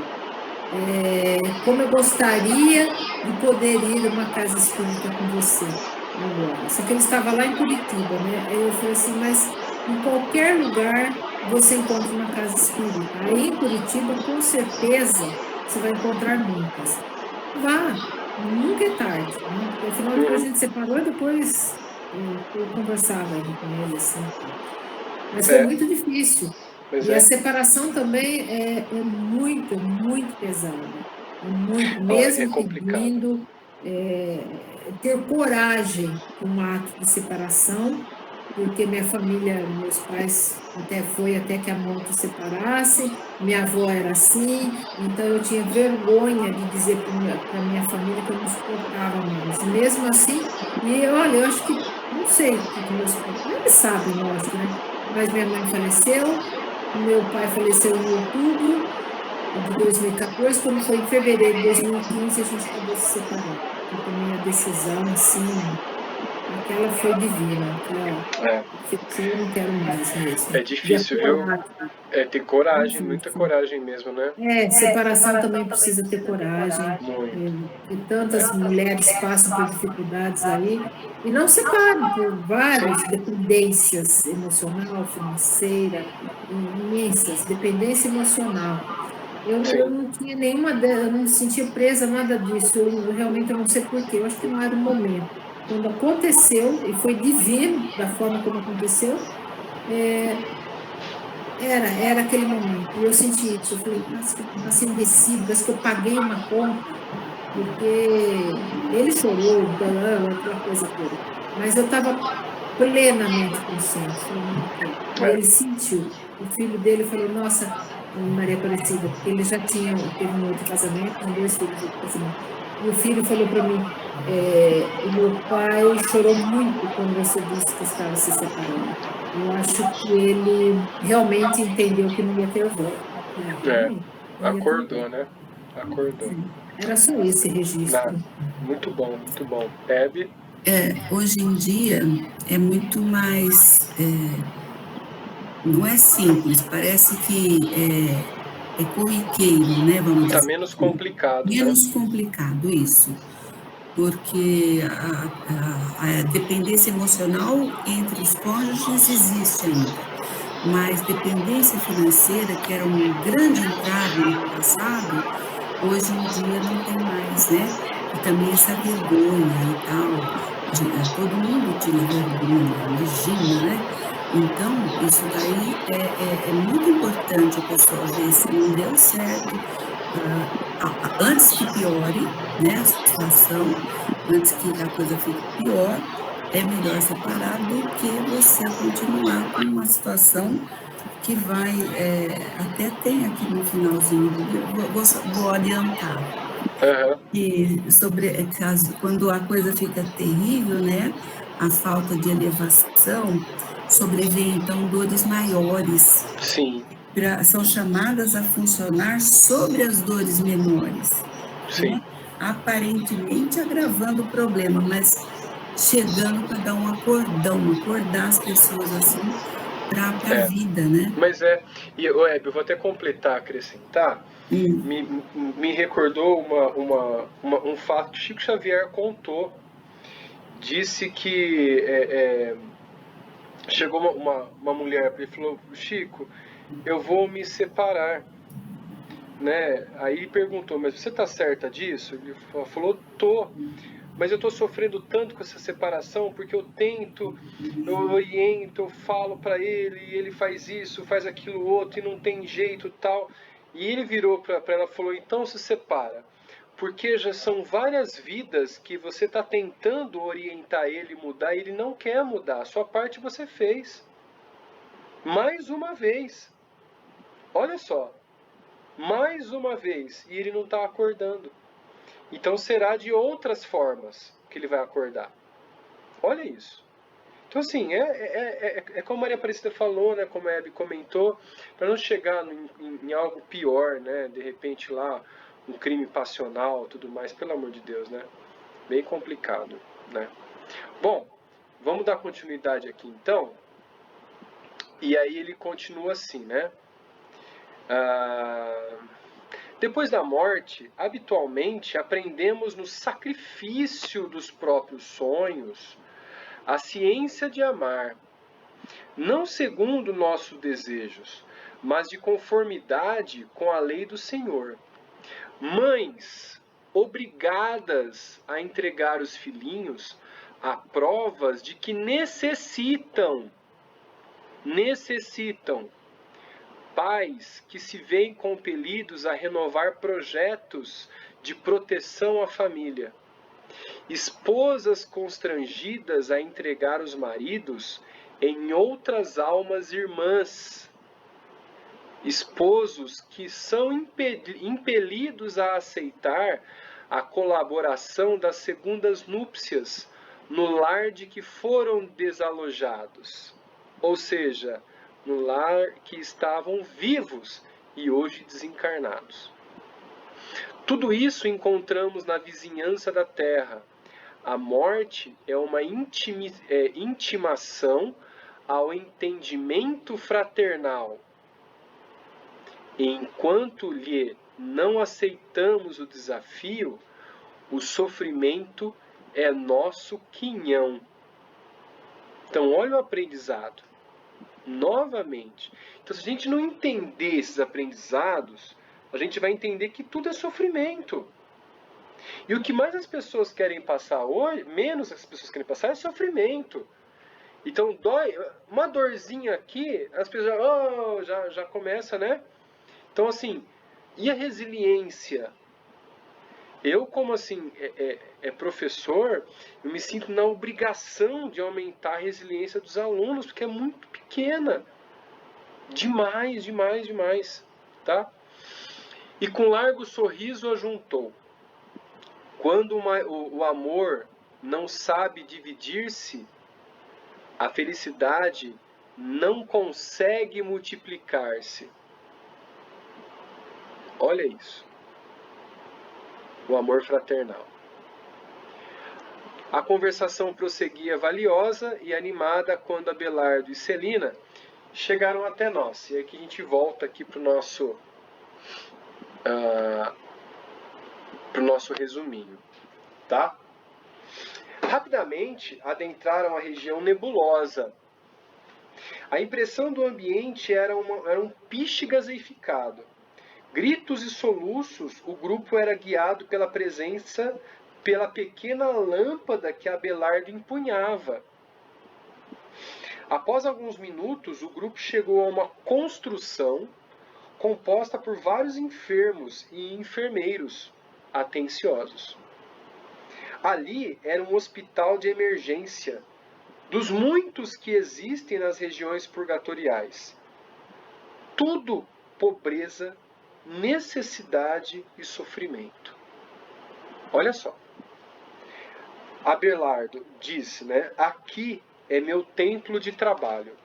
Como eu gostaria de poder ir a uma casa espírita com você agora. Só que ele estava lá em Curitiba, né? Aí eu falei assim, mas em qualquer lugar você encontra uma casa espírita. Aí em Curitiba, com certeza, você vai encontrar muitas. Vá, nunca é tarde, né? Porque, afinal, depois a gente separou e depois eu conversava com ele, assim. Mas foi muito difícil. E a separação também é muito, muito pesada. É muito, mesmo pedindo, ter coragem para um ato de separação, porque minha família, meus pais até que a moto separasse, minha avó era assim, então eu tinha vergonha de dizer para minha família que eu não suportava mais. E mesmo assim, olha, eu acho que, não sei o que meus pais, eles sabem, lógico, né? Mas minha mãe faleceu, meu pai faleceu em outubro de 2014, quando foi em fevereiro de 2015 a gente acabou se separando. Eu tomei a decisão, assim, aquela foi divina, eu não quero mais mesmo. É difícil, viu? É ter coragem, muita Difícil. coragem mesmo, né? Separação também precisa ter coragem. E tantas mulheres passam por dificuldades aí e não separam por várias dependências emocional, financeira, imensas, dependência emocional. Eu não tinha nenhuma, eu não me sentia presa a nada disso. Realmente eu não sei porquê. Eu acho que não era o momento. Quando aconteceu e foi divino da forma como aconteceu, era aquele momento. E eu senti isso. Eu falei, nossa, que eu passei um recibo, parece que eu paguei uma conta, porque ele chorou, aquela coisa toda. Mas eu estava plenamente consciente. E ele sentiu. O filho dele falou, nossa, Maria Aparecida, porque ele já teve um outro casamento, com 2 filhos de outro casamento. E o filho falou para mim, o meu pai chorou muito quando você disse que estava se separando. Eu acho que ele realmente entendeu que não ia ter volta. Acordou, né? Acordou. Era só esse registro. Muito bom, muito bom. Hebe? Hoje em dia é muito mais... não é simples, parece que é corriqueiro, né? Vamos dizer. Tá menos complicado, menos né? complicado, isso. Porque a dependência emocional entre os cônjuges existe ainda. Mas dependência financeira, que era um grande entrave no passado, hoje em dia não tem mais, né? E também essa vergonha e tal. Todo mundo tinha vergonha, imagina, né? Então, isso daí é muito importante a pessoa ver se não deu certo, antes que piore, né, a situação, antes que a coisa fique pior, é melhor separar do que você continuar com uma situação que vai, até tem aqui no finalzinho, vou adiantar. E sobre caso, quando a coisa fica terrível, né, a falta de elevação, sobrevém então dores maiores. Sim. São chamadas a funcionar sobre as dores menores. Sim. Né? Aparentemente agravando o problema, mas chegando para dar um acordão, acordar as pessoas assim para a vida, né? Mas e Hebe, eu vou até completar, acrescentar, me recordou um fato que Chico Xavier contou. Disse que chegou uma mulher para ele e falou, Chico, eu vou me separar, né? Aí perguntou, mas você está certa disso? Ele falou, tô, mas eu estou sofrendo tanto com essa separação, porque eu tento, eu oriento, eu falo para ele, e ele faz isso, faz aquilo outro, e não tem jeito tal. E ele virou para ela e falou, então se separa, porque já são várias vidas que você está tentando orientar ele, mudar, e ele não quer mudar. A sua parte você fez. Mais uma vez. Olha só. Mais uma vez. E ele não está acordando. Então será de outras formas que ele vai acordar. Olha isso. Então, assim, como a Maria Aparecida falou, né, como a Hebe comentou, para não chegar em algo pior, né, de repente lá, um crime passional, tudo mais, pelo amor de Deus, né? Bem complicado, né? Bom, vamos dar continuidade aqui, então. E aí ele continua assim, né? Depois da morte, habitualmente aprendemos no sacrifício dos próprios sonhos a ciência de amar, não segundo nossos desejos, mas de conformidade com a lei do Senhor. Mães obrigadas a entregar os filhinhos a provas de que necessitam. Pais que se veem compelidos a renovar projetos de proteção à família. Esposas constrangidas a entregar os maridos em outras almas irmãs. Esposos que são impelidos a aceitar a colaboração das segundas núpcias no lar de que foram desalojados. Ou seja, no lar que estavam vivos e hoje desencarnados. Tudo isso encontramos na vizinhança da terra. A morte é uma intimação ao entendimento fraternal. E enquanto lhe não aceitamos o desafio, o sofrimento é nosso quinhão. Então, olha o aprendizado. Novamente. Então, se a gente não entender esses aprendizados, a gente vai entender que tudo é sofrimento. E o que mais as pessoas querem passar hoje, menos as pessoas querem passar, é sofrimento. Então, dói, uma dorzinha aqui, as pessoas já começa, né? Então, assim, e a resiliência? Eu, como assim, professor, eu me sinto na obrigação de aumentar a resiliência dos alunos, porque é muito pequena. Demais, tá? E com largo sorriso ajuntou. Quando o amor não sabe dividir-se, a felicidade não consegue multiplicar-se. Olha isso. O amor fraternal. A conversação prosseguia valiosa e animada quando Abelardo e Celina chegaram até nós. E aqui a gente volta aqui para o nosso resuminho, tá? Rapidamente adentraram a região nebulosa. A impressão do ambiente era um piche gaseificado. Gritos e soluços, o grupo era guiado pela pequena lâmpada que Abelardo empunhava. Após alguns minutos, o grupo chegou a uma construção composta por vários enfermos e enfermeiros atenciosos. Ali era um hospital de emergência, dos muitos que existem nas regiões purgatoriais. Tudo pobreza, necessidade e sofrimento. Olha só. Abelardo disse, né? Aqui é meu templo de trabalho.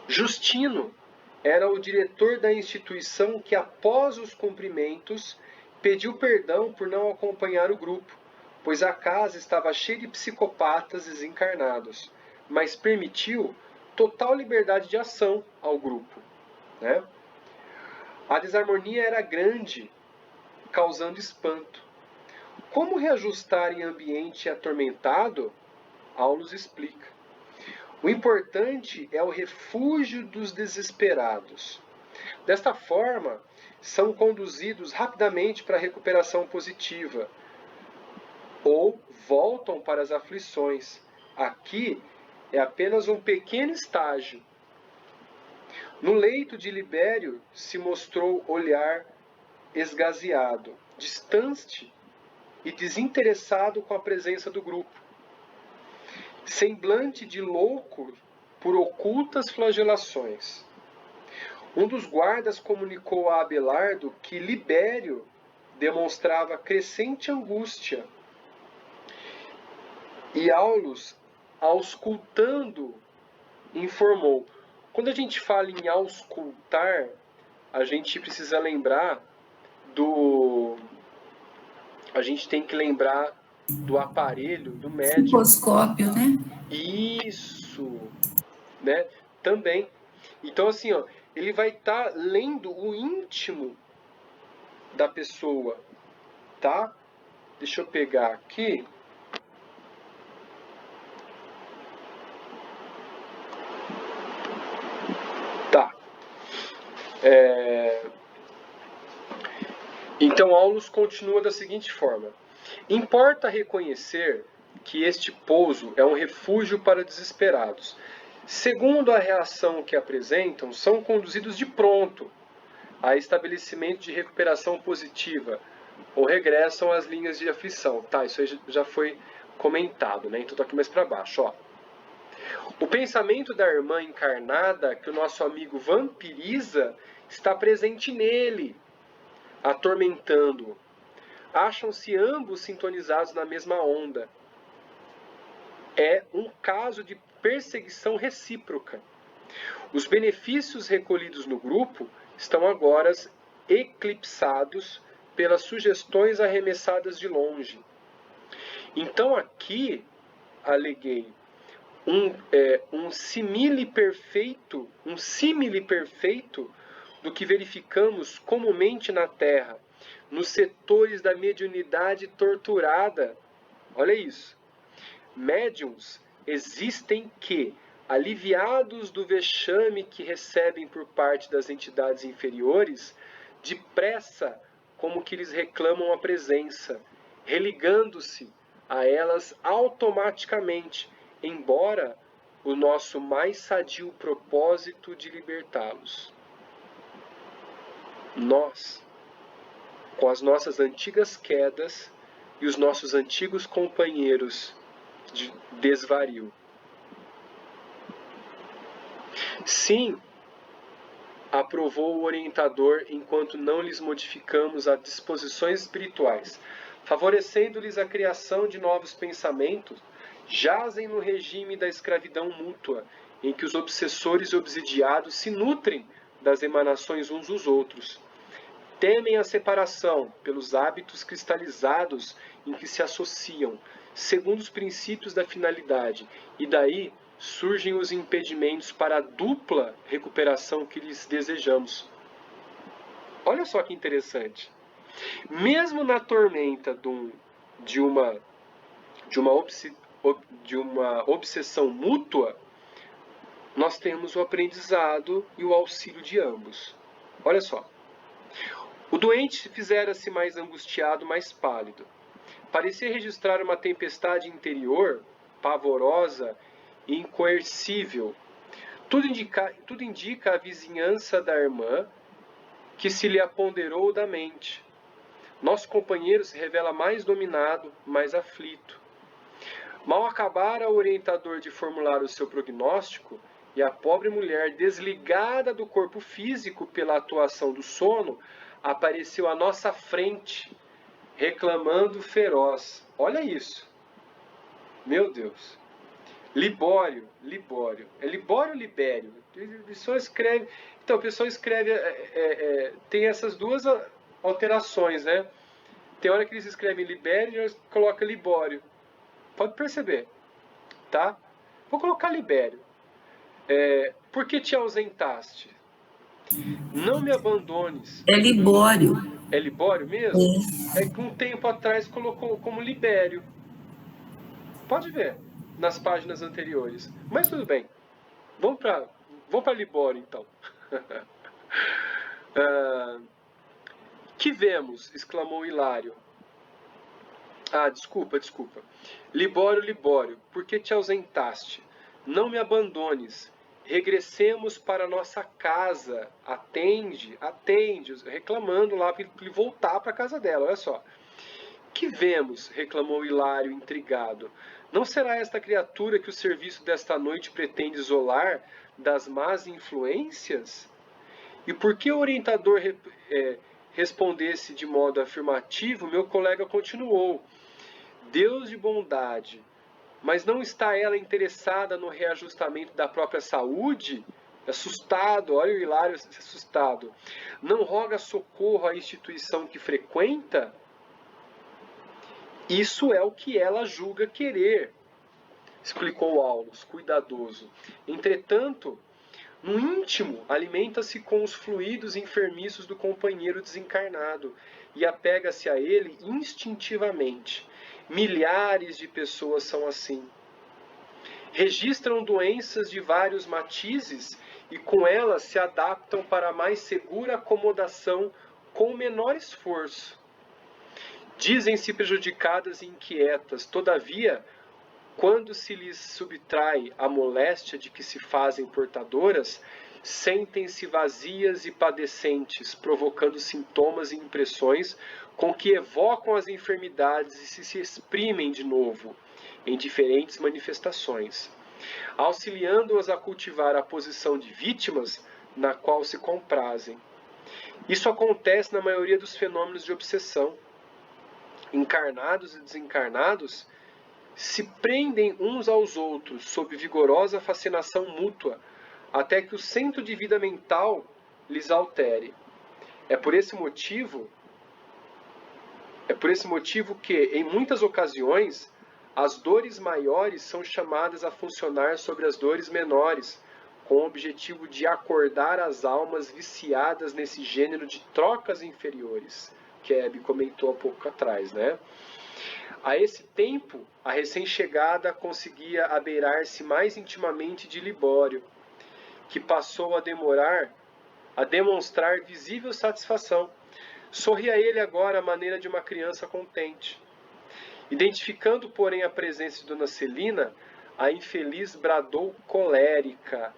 Justino era o diretor da instituição que, após os cumprimentos, pediu perdão por não acompanhar o grupo, pois a casa estava cheia de psicopatas desencarnados, mas permitiu total liberdade de ação ao grupo, né? A desarmonia era grande, causando espanto. Como reajustar em ambiente atormentado? Aulus explica. O importante é o refúgio dos desesperados. Desta forma, são conduzidos rapidamente para a recuperação positiva ou voltam para as aflições. Aqui é apenas um pequeno estágio. No leito de Libério se mostrou olhar esgazeado. distante e desinteressado com a presença do grupo. Semblante de louco por ocultas flagelações. Um dos guardas comunicou a Abelardo que Libério demonstrava crescente angústia e Aulus, auscultando, informou. Quando a gente fala em auscultar, a gente precisa lembrar a gente tem que lembrar do aparelho, do médium. Psicoscópio, né? Isso, né? Também. Então, assim, ó, ele vai estar lendo o íntimo da pessoa, tá? Deixa eu pegar aqui. Tá. Então, Aulus continua da seguinte forma. Importa reconhecer que este pouso é um refúgio para desesperados. Segundo a reação que apresentam, são conduzidos de pronto a estabelecimento de recuperação positiva ou regressam às linhas de aflição. Tá, isso aí já foi comentado, né? Então, tô aqui mais para baixo, ó. O pensamento da irmã encarnada que o nosso amigo vampiriza está presente nele, atormentando-o. Acham-se ambos sintonizados na mesma onda. É um caso de perseguição recíproca. Os benefícios recolhidos no grupo estão agora eclipsados pelas sugestões arremessadas de longe. Então aqui, aleguei, um símile perfeito do que verificamos comumente na Terra, nos setores da mediunidade torturada. Olha isso. Médiuns existem que, aliviados do vexame que recebem por parte das entidades inferiores, depressa como que lhes reclamam a presença, religando-se a elas automaticamente, embora o nosso mais sadio propósito de libertá-los. Nós, com as nossas antigas quedas e os nossos antigos companheiros de desvario. Sim, aprovou o orientador enquanto não lhes modificamos as disposições espirituais, favorecendo-lhes a criação de novos pensamentos, jazem no regime da escravidão mútua, em que os obsessores e obsidiados se nutrem das emanações uns dos outros. Temem a separação pelos hábitos cristalizados em que se associam, segundo os princípios da finalidade, e daí surgem os impedimentos para a dupla recuperação que lhes desejamos. Olha só que interessante. Mesmo na tormenta de uma obsessão mútua, nós temos o aprendizado e o auxílio de ambos. Olha só. O doente fizera-se mais angustiado, mais pálido. Parecia registrar uma tempestade interior, pavorosa e incoercível. Tudo indica a vizinhança da irmã, que se lhe apoderou da mente. Nosso companheiro se revela mais dominado, mais aflito. Mal acabara o orientador de formular o seu prognóstico, e a pobre mulher, desligada do corpo físico pela atuação do sono, apareceu à nossa frente, reclamando feroz. Olha isso. Meu Deus. Libório. É Libório ou Libério? O pessoal escreve... Então, o pessoal escreve... tem essas duas alterações, né? Tem hora que eles escrevem Libério e eles colocam Libório. Pode perceber. Tá? Vou colocar Libério. Por que te ausentaste? Não me abandones. É Libório. É Libório mesmo? É que um tempo atrás colocou como Libério. Pode ver nas páginas anteriores. Mas tudo bem. Vamos para Libório, então. Que vemos? Exclamou Hilário. Desculpa. Libório, por que te ausentaste? Não me abandones. regressemos para nossa casa. Atende, reclamando lá para ele voltar para a casa dela. Olha só. Que vemos? Reclamou Hilário, intrigado. Não será esta criatura que o serviço desta noite pretende isolar das más influências? E por que o orientador respondesse de modo afirmativo, meu colega continuou. Deus de bondade, mas não está ela interessada no reajustamento da própria saúde? Assustado, olha o Hilário assustado. Não roga socorro à instituição que frequenta? Isso é o que ela julga querer, explicou Aulus, cuidadoso. Entretanto, no íntimo, alimenta-se com os fluidos enfermiços do companheiro desencarnado e apega-se a ele instintivamente. Milhares de pessoas são assim. Registram doenças de vários matizes e com elas se adaptam para a mais segura acomodação com menor esforço. Dizem-se prejudicadas e inquietas, todavia, quando se lhes subtrai a moléstia de que se fazem portadoras, sentem-se vazias e padecentes, provocando sintomas e impressões com que evocam as enfermidades e se exprimem de novo, em diferentes manifestações, auxiliando-as a cultivar a posição de vítimas na qual se comprazem. Isso acontece na maioria dos fenômenos de obsessão. Encarnados e desencarnados se prendem uns aos outros sob vigorosa fascinação mútua, até que o centro de vida mental lhes altere. É por esse motivo que, em muitas ocasiões, as dores maiores são chamadas a funcionar sobre as dores menores, com o objetivo de acordar as almas viciadas nesse gênero de trocas inferiores, que Hebe comentou há pouco atrás, né? A esse tempo, a recém-chegada conseguia abeirar-se mais intimamente de Libório, que passou a demonstrar visível satisfação. Sorria a ele agora à maneira de uma criança contente. Identificando, porém, a presença de Dona Celina, a infeliz bradou colérica.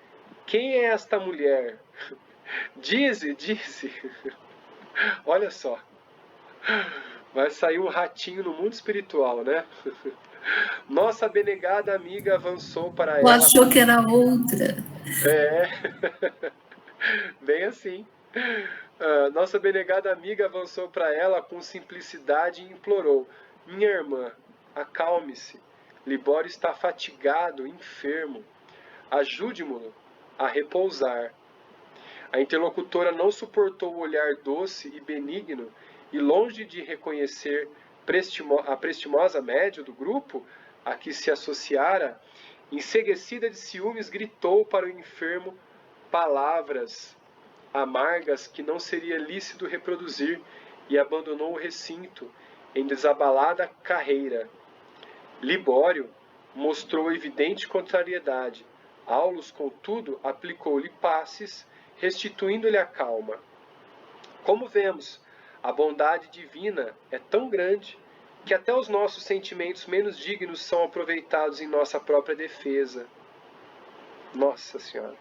Quem é esta mulher? Dize. Olha só. Vai sair um ratinho no mundo espiritual, né? Nossa abnegada amiga avançou para ela. Achou que era outra. Bem assim. Nossa abnegada amiga avançou para ela com simplicidade e implorou: minha irmã, acalme-se. Libório está fatigado, enfermo. Ajude-mo a repousar. A interlocutora não suportou o olhar doce e benigno e, longe de reconhecer a prestimosa média do grupo a que se associara, enseguecida de ciúmes, gritou para o enfermo palavras amargas que não seria lícito reproduzir e abandonou o recinto em desabalada carreira. Libório mostrou evidente contrariedade. Aulus, contudo, aplicou-lhe passes, restituindo-lhe a calma. Como vemos, a bondade divina é tão grande que até os nossos sentimentos menos dignos são aproveitados em nossa própria defesa. Nossa Senhora,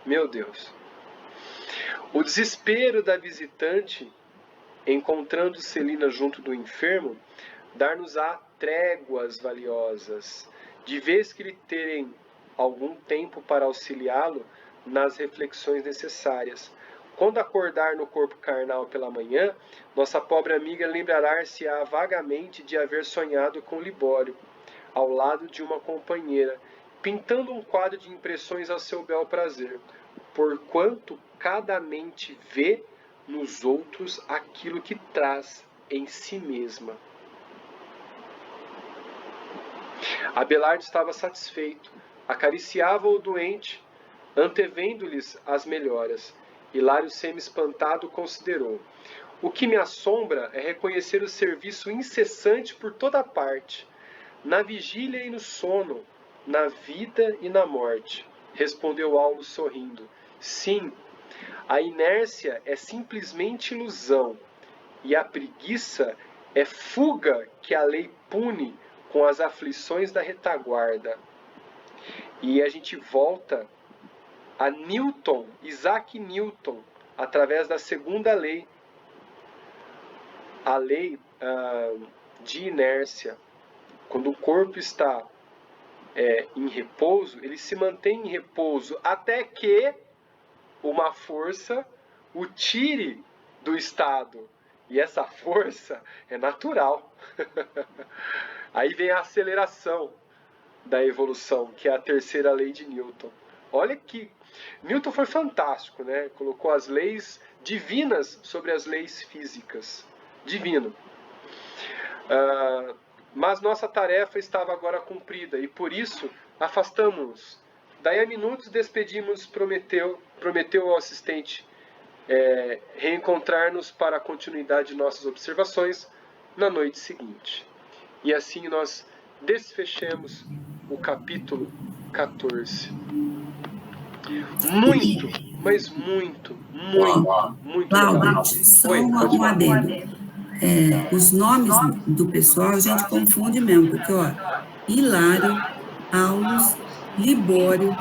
meu Deus! O desespero da visitante, encontrando Celina junto do enfermo, dar-nos-á tréguas valiosas, de vez que lhe terem algum tempo para auxiliá-lo nas reflexões necessárias. Quando acordar no corpo carnal pela manhã, nossa pobre amiga lembrará-se-á vagamente de haver sonhado com Libório, ao lado de uma companheira, pintando um quadro de impressões a seu bel prazer, porquanto cada mente vê nos outros aquilo que traz em si mesma. Abelardo estava satisfeito, acariciava o doente, antevendo-lhes as melhoras. Hilário, semi-espantado, considerou: o que me assombra é reconhecer o serviço incessante por toda parte, na vigília e no sono, na vida e na morte. Respondeu Aulus sorrindo: sim, a inércia é simplesmente ilusão, e a preguiça é fuga que a lei pune com as aflições da retaguarda. E a gente volta a Newton, Isaac Newton, através da segunda lei, a lei de inércia. Quando o corpo está em repouso, ele se mantém em repouso até que uma força o tire do estado. E essa força é natural. Aí vem a aceleração da evolução, que é a terceira lei de Newton. Olha que Newton foi fantástico, né? Colocou as leis divinas sobre as leis físicas. Divino. Mas nossa tarefa estava agora cumprida e por isso afastamos-nos. Daí a minutos despedimos, prometeu ao assistente reencontrar-nos para a continuidade de nossas observações na noite seguinte. E assim nós desfechamos o capítulo 14. Muito, mas muito legal. Só um adendo. Os nomes do pessoal a gente confunde mesmo, porque, ó, Hilário, Aulus, Libório,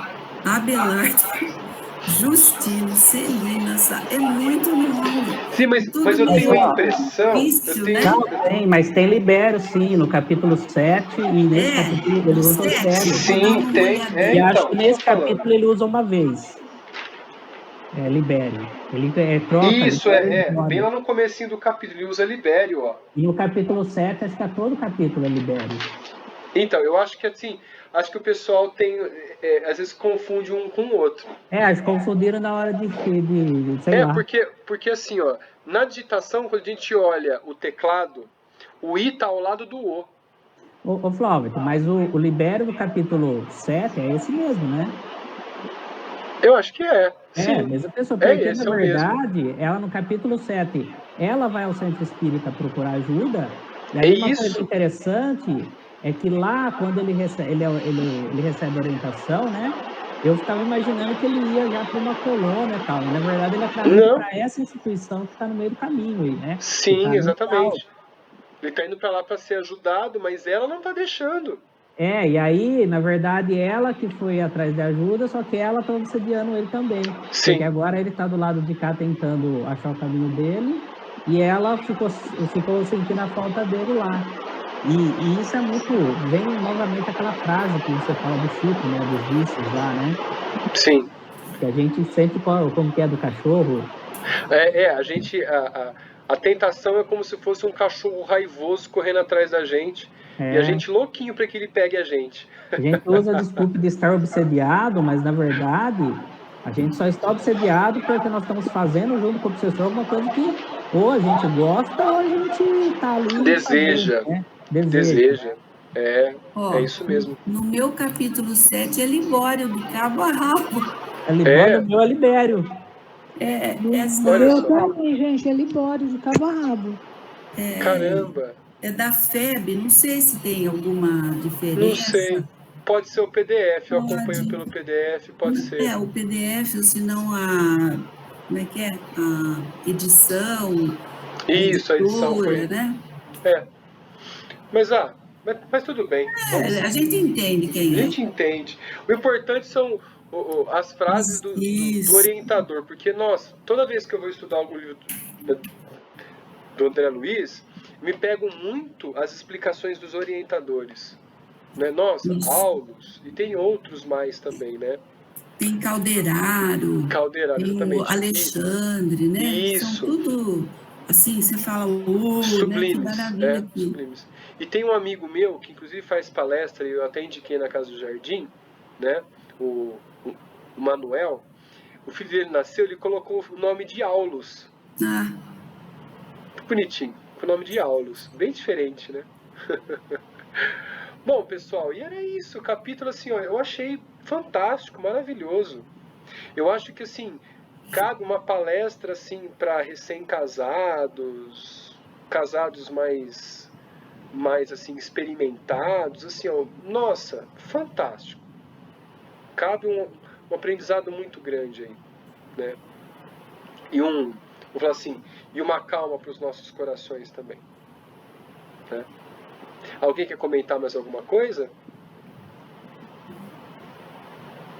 Abelardo, Justino, Celina, é muito nome. Sim, mas eu tenho a impressão... Mas tem Libério, sim, no capítulo 7, e nesse capítulo ele usa o Libério. Sim, tem. E acho que nesse capítulo ele usa uma vez. Libério. Ele troca. Isso, bem lá no comecinho do capítulo, ele usa Libério, ó. E no capítulo 7, acho que todo capítulo é Libério. Então, eu acho que assim, o pessoal tem, às vezes confunde um com o outro. Eles confundiram na hora de sei lá. Porque assim, ó, na digitação, quando a gente olha o teclado, o I tá ao lado do O. Ô Flávio, mas o Libério do capítulo 7 é esse mesmo, né? Eu acho que é. Sim. Mas a pessoa, porque na verdade, ela no capítulo 7, ela vai ao centro espírita procurar ajuda. Daí uma coisa interessante é que lá, quando ele recebe orientação, né? Eu ficava imaginando que ele ia já para uma colônia e tal. Na verdade, ele é trazido para essa instituição que está no meio do caminho aí, né? Sim, exatamente. Ele está indo para lá para ser ajudado, mas ela não está deixando. E aí, na verdade, ela que foi atrás de ajuda, só que ela está obsediando ele também. Sim. Porque agora ele está do lado de cá tentando achar o caminho dele, e ela ficou sentindo a falta dele lá. E isso é muito... Vem novamente aquela frase que você fala do Chico, né? Dos vícios lá, né? Sim. Que a gente sente como que é do cachorro. A gente... A tentação é como se fosse um cachorro raivoso correndo atrás da gente. E a gente louquinho para que ele pegue a gente. A gente usa a desculpa de estar obsediado, mas na verdade a gente só está obsediado porque nós estamos fazendo junto com o obsessor alguma coisa que ou a gente gosta ou a gente está ali... Deseja. Fazendo, né? Deseja. É isso mesmo. No meu capítulo 7 é Libório, do cabo a rabo. Libório, o meu é Libério. Eu também, gente, é Libório, de cabo a rabo. Caramba. É da FEB, não sei se tem alguma diferença. Não sei. Pode ser o PDF, eu acompanho pelo PDF, pode ser. O PDF, ou se não como é que é? A edição. Isso, a edição foi. Né? Mas tudo bem. A gente entende quem é. A gente entende. O importante são as frases do orientador, porque, toda vez que eu vou estudar algum livro do André Luiz, me pegam muito as explicações dos orientadores. Né? Aulus, e tem outros mais também, né? Tem Calderaro, tem o Alexandre, né? Isso. São tudo, assim, você fala, sublimes, né? Sublimes. E tem um amigo meu, que inclusive faz palestra, e eu até indiquei na Casa do Jardim, né? O Manuel, o filho dele nasceu, ele colocou o nome de Aulus. Bonitinho, com o nome de Aulus, bem diferente, né? Bom, pessoal, e era isso, o capítulo, assim, eu achei fantástico, maravilhoso. Eu acho que, assim, cabe uma palestra, assim, para recém-casados, casados mais, assim, experimentados, assim, nossa, fantástico. Cabe um aprendizado muito grande aí, né? E vou falar assim, e uma calma para os nossos corações também, né? Alguém quer comentar mais alguma coisa?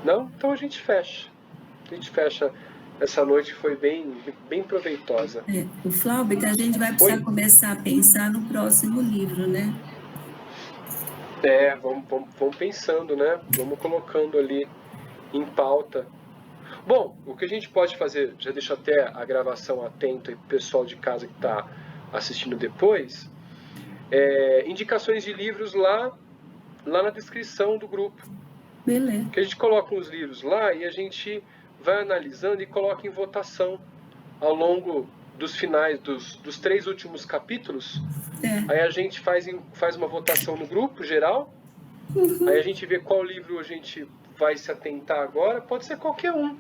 Não? Então a gente fecha. a gente fecha essa noite, foi bem proveitosa. O Flaubert, a gente vai precisar começar a pensar no próximo livro, né? Vamos pensando, né? Vamos colocando ali em pauta. Bom, o que a gente pode fazer, já deixo até a gravação atento aí pro pessoal de casa que está assistindo depois, indicações de livros lá na descrição do grupo. Beleza. Que a gente coloca os livros lá e a gente vai analisando e coloca em votação ao longo dos finais dos 3 últimos capítulos. Aí a gente faz uma votação no grupo geral. Aí a gente vê qual livro a gente vai se atentar agora. Pode ser qualquer um.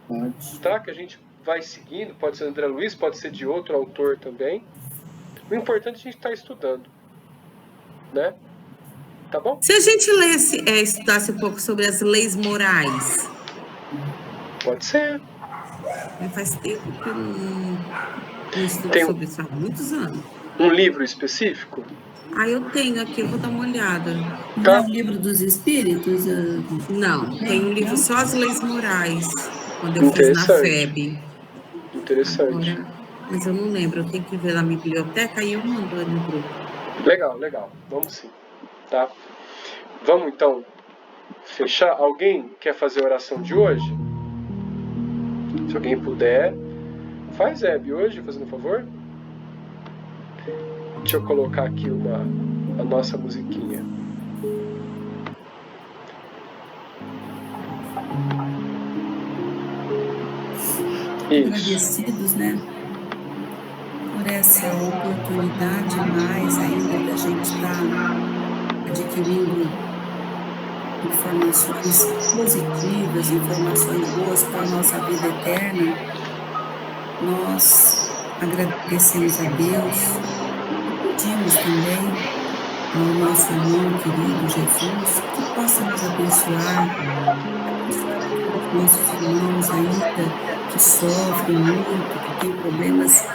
Pode. Tá? Que a gente vai seguindo. Pode ser André Luiz, pode ser de outro autor também. O importante é a gente estar estudando. Né? Tá bom? Se a gente lesse, estudasse um pouco sobre as leis morais. Pode ser. Faz tempo que eu não estudo sobre isso, há muitos anos. Um livro específico? Eu tenho aqui, eu vou dar uma olhada. Não é o livro dos espíritos? Não, tem um livro só as leis morais, quando eu fiz na FEB. Interessante. Agora, mas eu não lembro, eu tenho que ver na biblioteca e eu mando no grupo. Legal. Vamos sim. Tá? Vamos então fechar. Alguém quer fazer a oração de hoje? Se alguém puder, faz, Hebe, hoje, fazendo um favor. Deixa eu colocar aqui a nossa musiquinha. Isso. Agradecidos, né? Por essa oportunidade mais ainda da gente estar adquirindo informações positivas, informações boas para a nossa vida eterna. Nós agradecemos a Deus. Pedimos também ao nosso irmão querido Jesus que possa nos abençoar, nossos irmãos ainda que sofrem muito, que têm problemas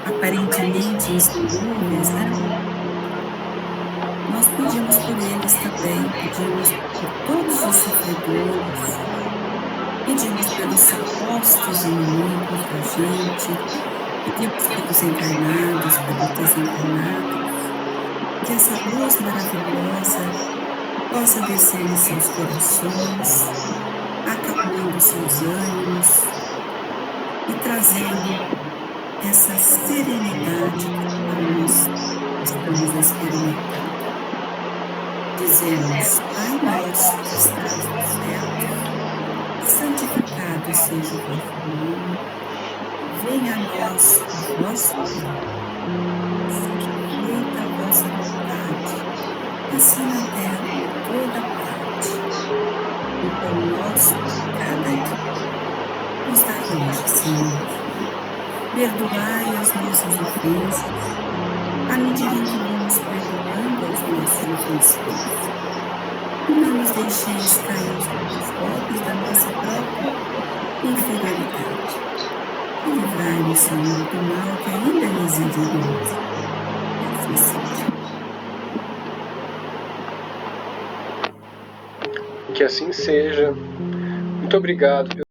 aparentemente insolúveis, né? Nós pedimos por eles também, pedimos por todos os sofredores, pedimos pelos supostos inimigos da gente, pedimos pelos encarnados, pelos desencarnados, que essa luz maravilhosa possa descer em seus corações, acalmando seus ânimos e trazendo essa serenidade que nós estamos experimentando. Dizemos: Pai nosso que estás no céu, santificado seja o vosso nome. Venha a nós o vosso reino, seja feita a vossa vontade, assim na terra por toda parte. O pão nosso de cada dia nos dai hoje, Senhor. Perdoai as nossas ofensas, à medida que vamos perdoando aos nossos ofensores. E não nos deixeis cair nos golpes da nossa própria inferioridade. E livrai-nos, Senhor, do mal que ainda reside em nós. Assim seja. Que assim seja. Muito obrigado.